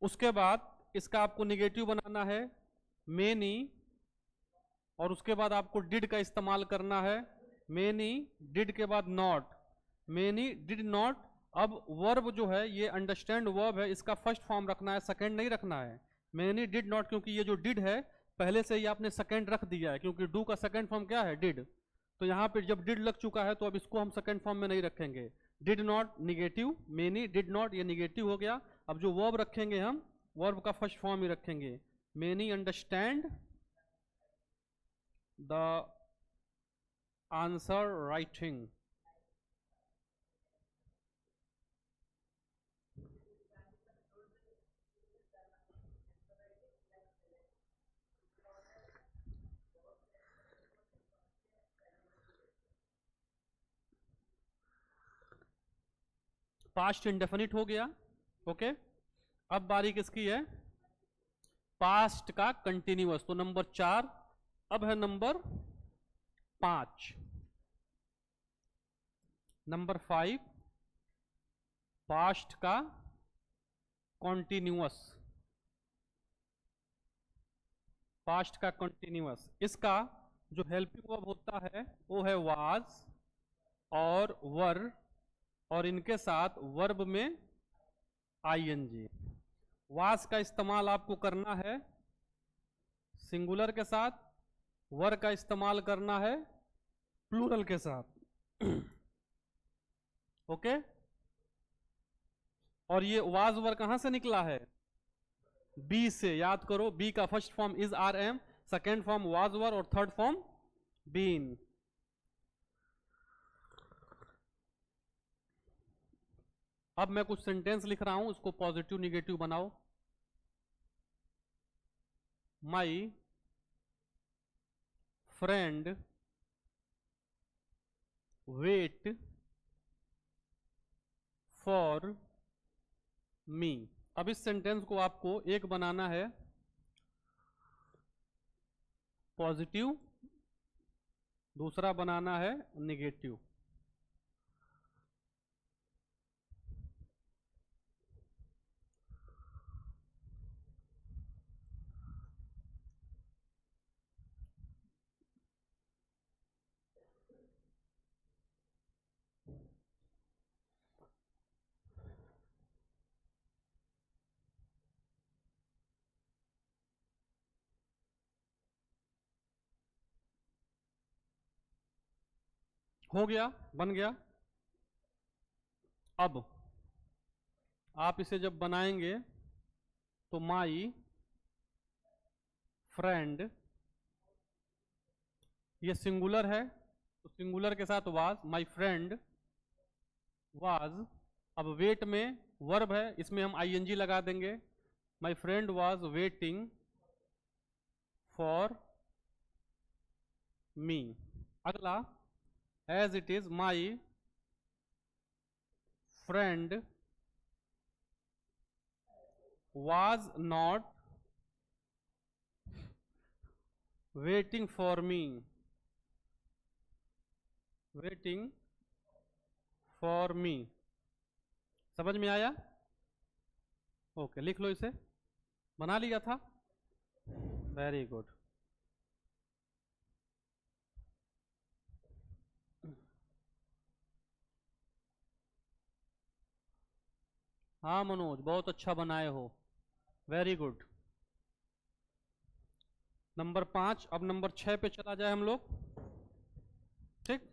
उसके बाद इसका आपको निगेटिव बनाना है मेनी, और उसके बाद आपको डिड का इस्तेमाल करना है, मेनी डिड के बाद नॉट, मेनी डिड नॉट। अब वर्ब जो है ये अंडरस्टैंड वर्ब है, इसका फर्स्ट फॉर्म रखना है, सेकंड नहीं रखना है। मेनी डिड नॉट, क्योंकि ये जो डिड है पहले से ही आपने सेकंड रख दिया है, क्योंकि डू का सेकंड फॉर्म क्या है, डिड। तो यहां पे जब डिड लग चुका है तो अब इसको हम सेकंड फॉर्म में नहीं रखेंगे। Did not negative, many did not ये निगेटिव हो गया। अब जो वर्ब रखेंगे हम वर्ब का फर्स्ट फॉर्म ही रखेंगे, Many understand the answer writing. Past indefinite हो गया, ओके। अब बारी किसकी है? पास्ट का कंटिन्यूअस। तो नंबर 4। अब है नंबर 5। नंबर 5 पास्ट का कॉन्टिन्यूअस। पास्ट का कॉन्टिन्यूअस, इसका जो हेल्पिंग वर्ब होता है वो है वाज और वर, और इनके साथ वर्ब में आईएनजी। वाज का इस्तेमाल आपको करना है सिंगुलर के साथ, वर का इस्तेमाल करना है प्लूरल के साथ। ओके। और ये वाज वर कहां से निकला है? बी से। याद करो, बी का first form is are am, second form was were और थर्ड फॉर्म बीन। अब मैं कुछ सेंटेंस लिख रहा हूं, उसको पॉजिटिव निगेटिव बनाओ। My friend wait for me. अब इस सेंटेंस को आपको एक बनाना है पॉजिटिव, दूसरा बनाना है निगेटिव। हो गया, बन गया। अब आप इसे जब बनाएंगे तो माई फ्रेंड, ये सिंगुलर है तो सिंगुलर के साथ वाज, माई फ्रेंड वाज। अब वेट में वर्ब है, इसमें हम आईएनजी लगा देंगे। My friend was waiting for me. अगला, as it is my friend was not waiting for me. Waiting for me. समझ में आया? ओके, लिख लो इसे। बना लिया था? Very good. हाँ मनोज, बहुत अच्छा बनाए हो, वेरी गुड। नंबर 5। अब नंबर 6 पे चला जाए हम लोग, ठीक।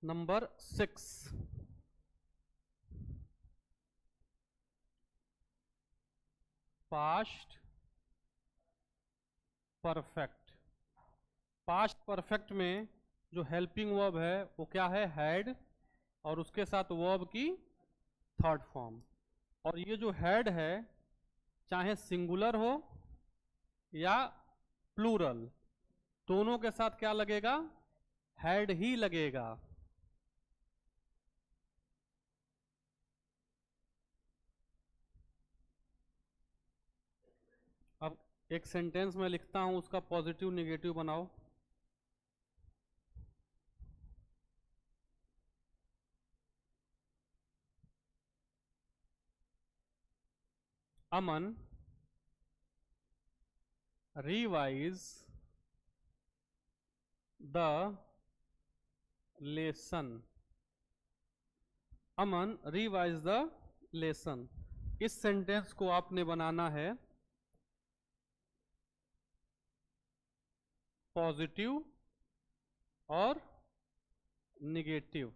Number 6 past perfect. Past perfect में जो हेल्पिंग वर्ब है वो क्या है? हैड, और उसके साथ वर्ब की थर्ड फॉर्म। और ये जो हैड है, चाहे सिंगुलर हो या प्लूरल, दोनों के साथ क्या लगेगा? हैड ही लगेगा। अब एक सेंटेंस में लिखता हूं, उसका पॉजिटिव निगेटिव बनाओ। Aman revise the lesson. Aman revise the lesson. इस सेंटेंस को आपने बनाना है पॉजिटिव और निगेटिव।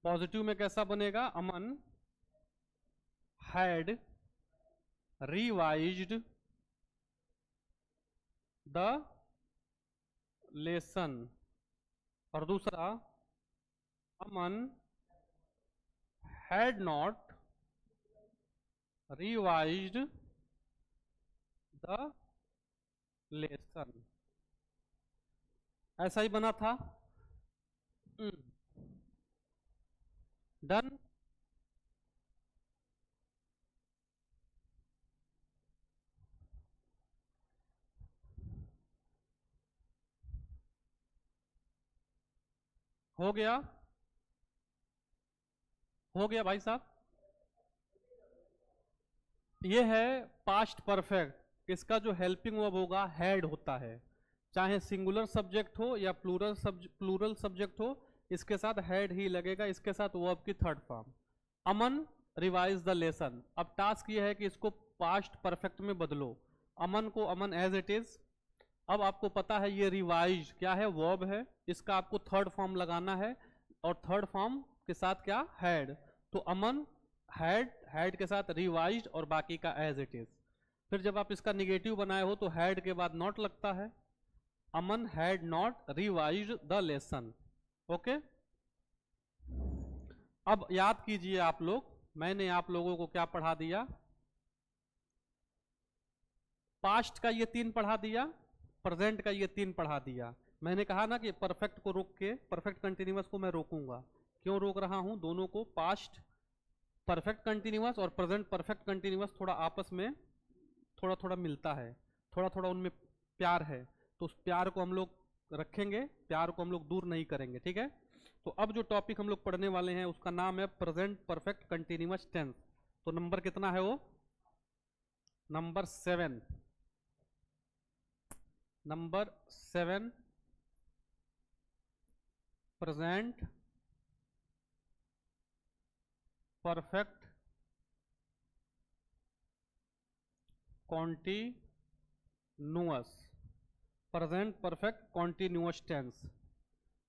पॉजिटिव में कैसा बनेगा? Aman had revised the lesson. और दूसरा, Aman had not revised the lesson. ऐसा ही बना था। डन। हो गया? हो गया भाई साहब? ये है पास्ट परफेक्ट। इसका जो हेल्पिंग वर्ब होगा हैड होता है, चाहे सिंगुलर सब्जेक्ट हो या प्लूरल सब्जेक्ट हो, इसके साथ हैड ही लगेगा। इसके साथ वर्ब की third form. Aman revise the lesson. अब टास्क ये है कि इसको पास्ट परफेक्ट में बदलो। अमन को अमन एज इट इज। अब आपको पता है ये रिवाइज क्या है? वर्ब है। इसका आपको थर्ड फॉर्म लगाना है, और थर्ड फॉर्म के साथ क्या? हैड। तो अमन हैड के साथ रिवाइज्ड और बाकी का एज इट इज। फिर जब आप इसका निगेटिव बनाए हो तो हैड के बाद नॉट लगता है। Aman had not revised the lesson. Okay, अब याद कीजिए आप लोग, मैंने आप लोगों को क्या पढ़ा दिया? पास्ट का ये 3 पढ़ा दिया, प्रेजेंट का ये 3 पढ़ा दिया। मैंने कहा ना कि परफेक्ट को रोक के परफेक्ट कंटिन्यूअस को मैं रोकूंगा। क्यों रोक रहा हूं? दोनों को, पास्ट परफेक्ट कंटिन्यूअस और प्रेजेंट परफेक्ट कंटिन्यूअस, थोड़ा आपस में थोड़ा थोड़ा मिलता है, थोड़ा थोड़ा उनमें प्यार है। तो उस प्यार को हम लोग रखेंगे, प्यार को हम लोग दूर नहीं करेंगे। ठीक है? तो अब जो टॉपिक हम लोग पढ़ने वाले हैं उसका नाम है प्रेजेंट परफेक्ट कंटिन्यूअस टेंस। तो नंबर कितना है वो? Number 7। Number 7, present perfect continuous. Present perfect continuous tense.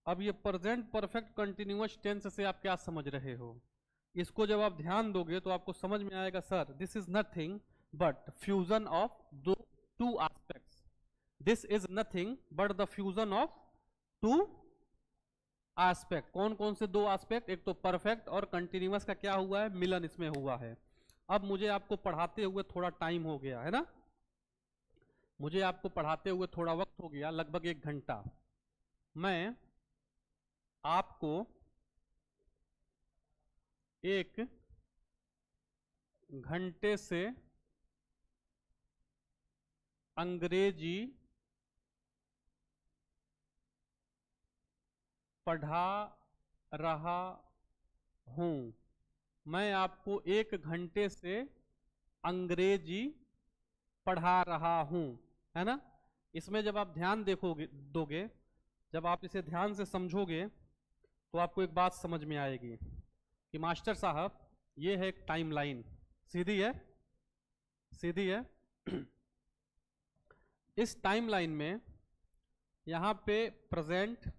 अब ये प्रेजेंट परफेक्ट कंटिन्यूअस टेंस से आप क्या समझ रहे हो? इसको जब आप ध्यान दोगे तो आपको समझ में आएगा, sir this is nothing but fusion of दो two aspects. This is nothing but the fusion of two aspect. कौन कौन से 2 एस्पेक्ट? एक तो परफेक्ट और कंटिन्यूअस का क्या हुआ है? मिलन इसमें हुआ है। अब मुझे आपको पढ़ाते हुए थोड़ा टाइम हो गया है ना, मुझे आपको पढ़ाते हुए थोड़ा वक्त हो गया, लगभग 1 घंटा। मैं आपको 1 घंटे से अंग्रेजी पढ़ा रहा हूं। मैं आपको 1 घंटे से अंग्रेजी पढ़ा रहा हूं, है ना? इसमें जब आप ध्यान दोगे, जब आप इसे ध्यान से समझोगे तो आपको एक बात समझ में आएगी कि मास्टर साहब ये है एक टाइमलाइन। सीधी है? सीधी है। इस टाइमलाइन में यहां पे प्रेजेंट,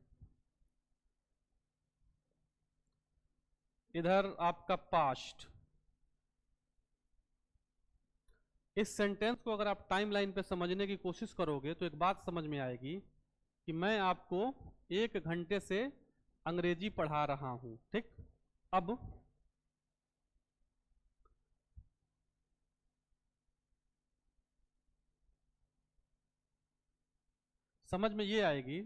इधर आपका पास्ट। इस सेंटेंस को अगर आप टाइमलाइन पे समझने की कोशिश करोगे तो एक बात समझ में आएगी कि मैं आपको 1 घंटे से अंग्रेजी पढ़ा रहा हूं। ठीक? अब समझ में ये आएगी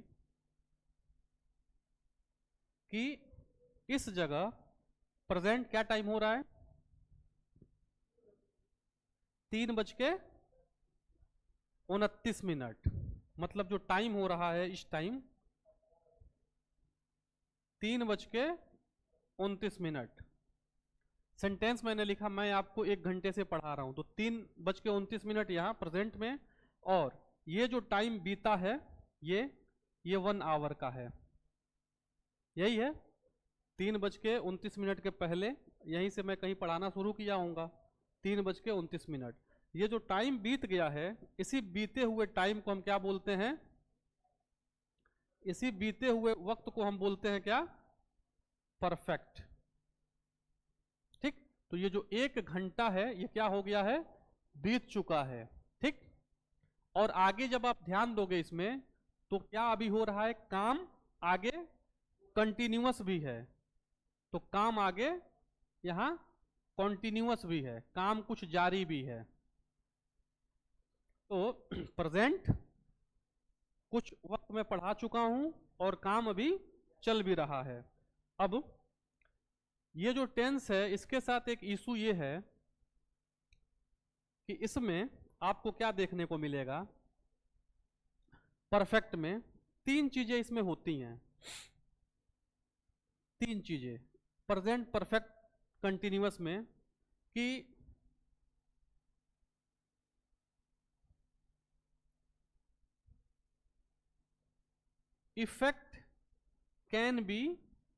कि इस जगह प्रेजेंट क्या टाइम हो रहा है? 3:29। मतलब जो टाइम हो रहा है इस टाइम 3:29। सेंटेंस मैंने लिखा मैं आपको 1 घंटे से पढ़ा रहा हूं, तो 3:29 यहां प्रेजेंट में, और ये जो टाइम बीता है ये 1 आवर का है। यही है 3:29 के पहले यहीं से मैं कहीं पढ़ाना शुरू किया होऊंगा। 3:29। ये जो टाइम बीत गया है, इसी बीते हुए टाइम को हम क्या बोलते हैं? इसी बीते हुए वक्त को हम बोलते हैं क्या? परफेक्ट। तो ये जो 1 घंटा है ये क्या हो गया है, बीत चुका है। ठीक, और आगे जब आप ध्यान दोगे इसमें तो क्या अभी हो रहा है, काम आगे कंटिन्यूअस भी है। तो काम आगे यहां कॉन्टिन्यूअस भी है, काम कुछ जारी भी है। तो प्रेजेंट कुछ वक्त में पढ़ा चुका हूं और काम अभी चल भी रहा है। अब ये जो टेंस है इसके साथ एक इशू ये है कि इसमें आपको क्या देखने को मिलेगा, परफेक्ट में 3 चीजें इसमें होती हैं। 3 चीजें प्रेजेंट परफेक्ट कंटिन्यूअस में कि इफेक्ट कैन बी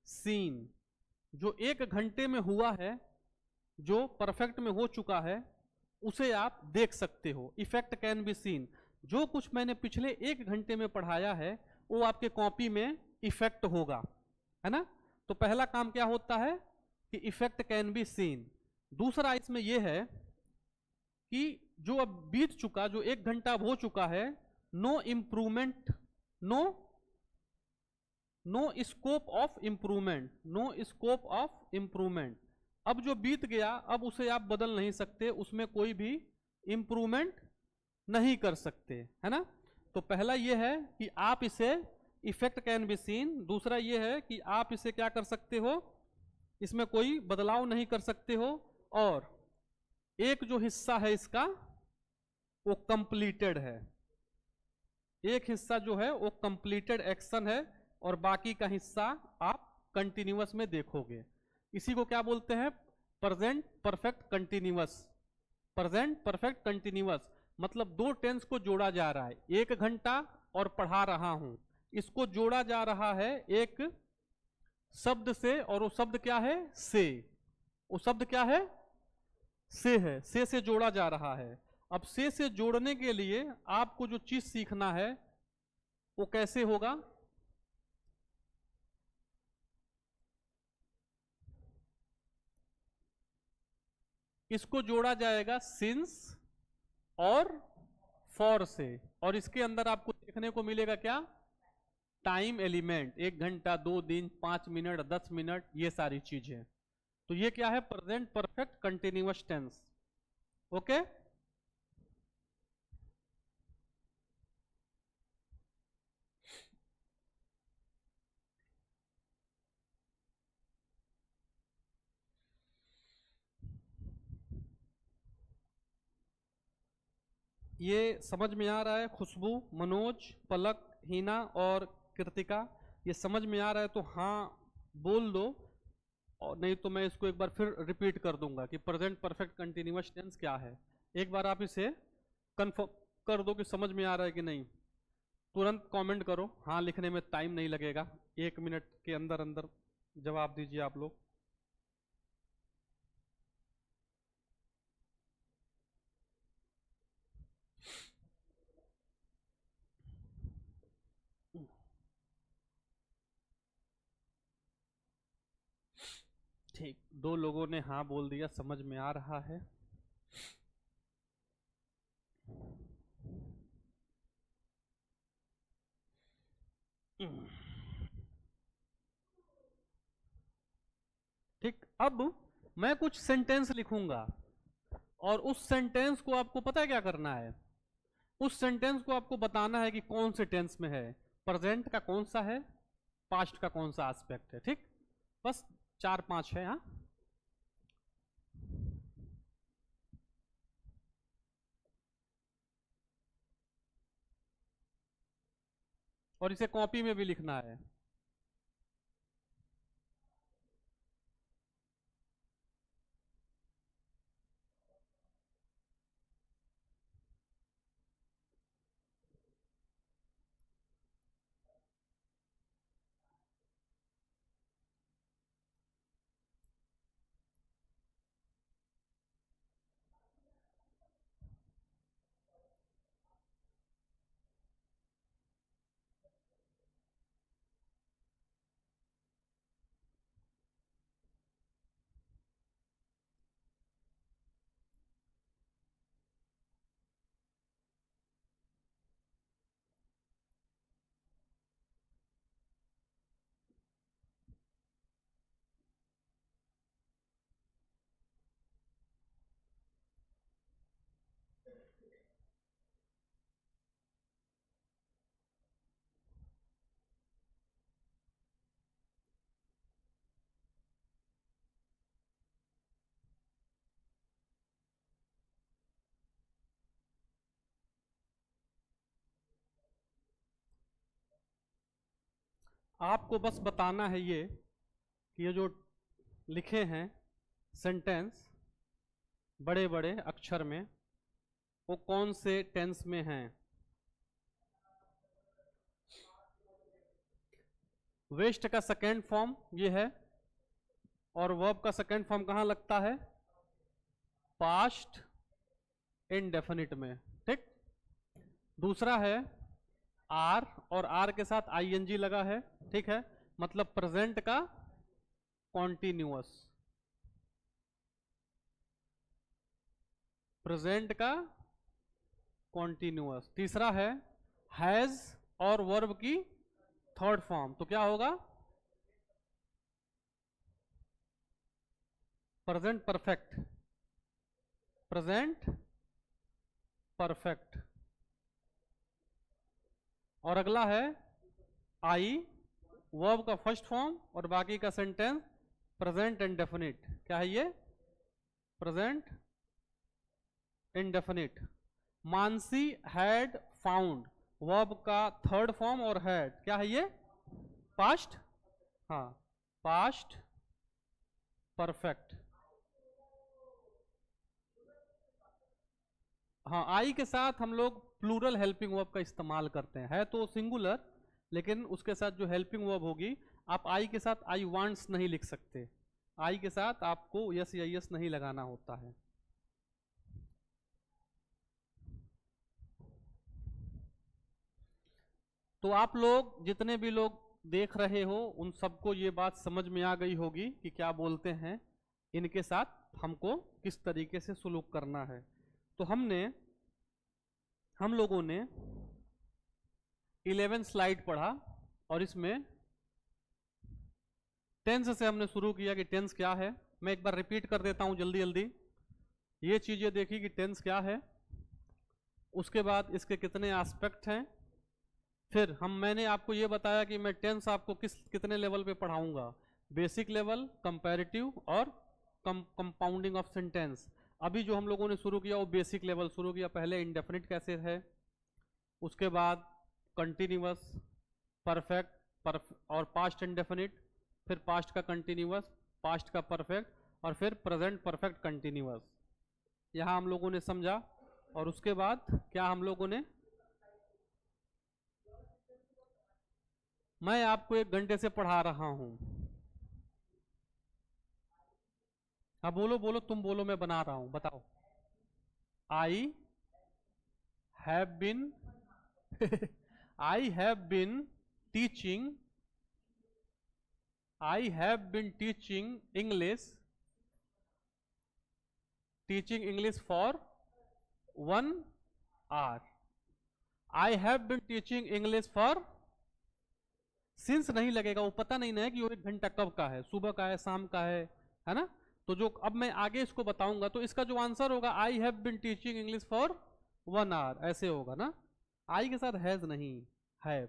सीन, जो 1 घंटे में हुआ है, जो परफेक्ट में हो चुका है, उसे आप देख सकते हो। इफेक्ट कैन बी सीन, जो कुछ मैंने पिछले 1 घंटे में पढ़ाया है वो आपके कॉपी में इफेक्ट होगा, है ना। तो पहला काम क्या होता है कि इफेक्ट कैन बी सीन। दूसरा इसमें यह है कि जो अब बीत चुका, जो 1 घंटा अब हो चुका है, no improvement, no no scope of improvement, no scope of improvement. अब जो बीत गया अब उसे आप बदल नहीं सकते, उसमें कोई भी इंप्रूवमेंट नहीं कर सकते, है ना। तो पहला यह है कि आप इसे इफेक्ट कैन बी सीन, दूसरा यह है कि आप इसे क्या कर सकते हो, इसमें कोई बदलाव नहीं कर सकते हो, और एक जो हिस्सा है इसका वो कंप्लीटेड है। एक हिस्सा जो है वो कंप्लीटेड एक्शन है और बाकी का हिस्सा आप कंटिन्यूअस में देखोगे। इसी को क्या बोलते हैं, present perfect continuous. Present perfect continuous मतलब दो टेंस को जोड़ा जा रहा है, 1 घंटा और पढ़ा रहा हूं, इसको जोड़ा जा रहा है एक शब्द से, और वो शब्द क्या है, से। वो शब्द क्या है, से है, से जोड़ा जा रहा है। अब से जोड़ने के लिए आपको जो चीज सीखना है वो कैसे होगा, इसको जोड़ा जाएगा सिंस और फॉर से, और इसके अंदर आपको देखने को मिलेगा क्या, टाइम एलिमेंट, 1 घंटा, 2 दिन, 5 मिनट, 10 मिनट, ये सारी चीजें। तो ये क्या है, present perfect continuous tense. Okay, ये समझ में आ रहा है खुशबू, मनोज, पलक, हिना और कृतिका, ये समझ में आ रहा है तो हाँ बोल दो, और नहीं तो मैं इसको एक बार फिर रिपीट कर दूंगा कि प्रेजेंट परफेक्ट कंटिन्यूअस टेंस क्या है। एक बार आप इसे कंफर्म कर दो कि समझ में आ रहा है कि नहीं। तुरंत कमेंट करो, हाँ लिखने में टाइम नहीं लगेगा, 1 मिनट के अंदर अंदर जवाब दीजिए आप लोग। ठीक, 2 लोगों ने हाँ बोल दिया, समझ में आ रहा है। ठीक, अब मैं कुछ सेंटेंस लिखूंगा और उस सेंटेंस को आपको पता है क्या करना है, उस सेंटेंस को आपको बताना है कि कौन से टेंस में है, प्रेजेंट का कौन सा है, पास्ट का कौन सा एस्पेक्ट है। ठीक, बस 4-5 है। हाँ, और इसे कॉपी में भी लिखना है। आपको बस बताना है ये कि ये जो लिखे हैं सेंटेंस बड़े बड़े अक्षर में वो कौन से टेंस में हैं। वेस्ट का सेकेंड फॉर्म ये है और वर्ब का सेकेंड फॉर्म कहां लगता है? पास्ट इंडेफिनिट में। ठीक। दूसरा है आर और आर के साथ आईएनजी लगा है। ठीक है, मतलब प्रेजेंट का कॉन्टिन्यूअस, प्रेजेंट का कॉन्टिन्यूअस। तीसरा है हैज और वर्ब की थर्ड फॉर्म, तो क्या होगा? Present perfect, present perfect. और अगला है आई, वर्ब का फर्स्ट फॉर्म और बाकी का सेंटेंस प्रेजेंट इंडेफिनिट। क्या है ये? Present indefinite. Mansi had found, verb का थर्ड फॉर्म और हैड, क्या है ये? पास्ट, हाँ पास्ट परफेक्ट। हाँ, आई के साथ हम लोग प्लूरल हेल्पिंग वर्ब का इस्तेमाल करते हैं, है तो सिंगुलर लेकिन उसके साथ जो हेल्पिंग वर्ब होगी, आप आई के साथ आई वांट्स नहीं लिख सकते, आई के साथ आपको यस या यस नहीं लगाना होता है। तो आप लोग जितने भी लोग देख रहे हो उन सबको ये बात समझ में आ गई होगी कि क्या बोलते हैं, इनके साथ हमको किस तरीके से सुलूक करना है। तो हम लोगों ने 11 स्लाइड पढ़ा और इसमें टेंस से हमने शुरू किया कि टेंस क्या है। मैं एक बार रिपीट कर देता हूं जल्दी जल्दी। ये चीजें देखी कि टेंस क्या है, उसके बाद इसके कितने एस्पेक्ट हैं, फिर मैंने आपको ये बताया कि मैं टेंस आपको कितने लेवल पे पढ़ाऊंगा, बेसिक लेवल, कंपैरेटिव और कंपाउंडिंग ऑफ सेंटेंस। अभी जो हम लोगों ने शुरू किया वो बेसिक लेवल शुरू किया। पहले इंडेफिनिट कैसे है, उसके बाद कंटिन्यूअस, परफेक्ट और पास्ट इंडेफिनिट, फिर पास्ट का कंटिन्यूअस, पास्ट का परफेक्ट और फिर प्रेजेंट परफेक्ट कंटिन्यूअस। यहां हम लोगों ने समझा। और उसके बाद क्या हम लोगों ने, मैं आपको 1 घंटे से पढ़ा रहा हूं। हाँ बोलो बोलो, तुम बोलो, मैं बना रहा हूं, बताओ। I have been I have been teaching, I have been teaching English for 1 hour. I have been teaching English for, since नहीं लगेगा, वो पता नहीं ना है कि वो 1 घंटा कब का है, सुबह का है, शाम का है ना। तो जो अब मैं आगे इसको बताऊंगा तो इसका जो आंसर होगा I have been teaching English for 1 hour, ऐसे होगा ना। आई के साथ हैज नहीं, हैव।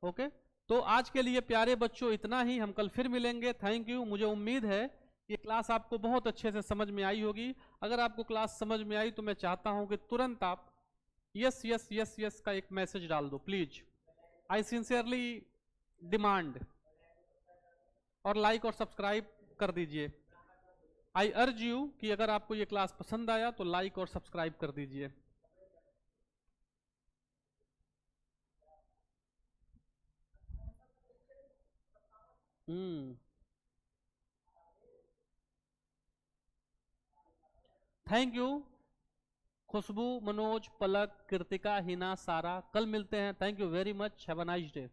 ओके, तो आज के लिए प्यारे बच्चों इतना ही, हम कल फिर मिलेंगे। Thank you. मुझे उम्मीद है ये क्लास आपको बहुत अच्छे से समझ में आई होगी। अगर आपको क्लास समझ में आई तो मैं चाहता हूं कि तुरंत आप यस यस यस यस का एक मैसेज डाल दो प्लीज, आई सिंसियरली डिमांड। और लाइक और सब्सक्राइब कर दीजिए। आई अर्ज यू कि अगर आपको ये क्लास पसंद आया तो लाइक और सब्सक्राइब कर दीजिए। थैंक यू खुशबू, मनोज, पलक, कृतिका, हिना, सारा। कल मिलते हैं। Thank you very much. Have a nice day.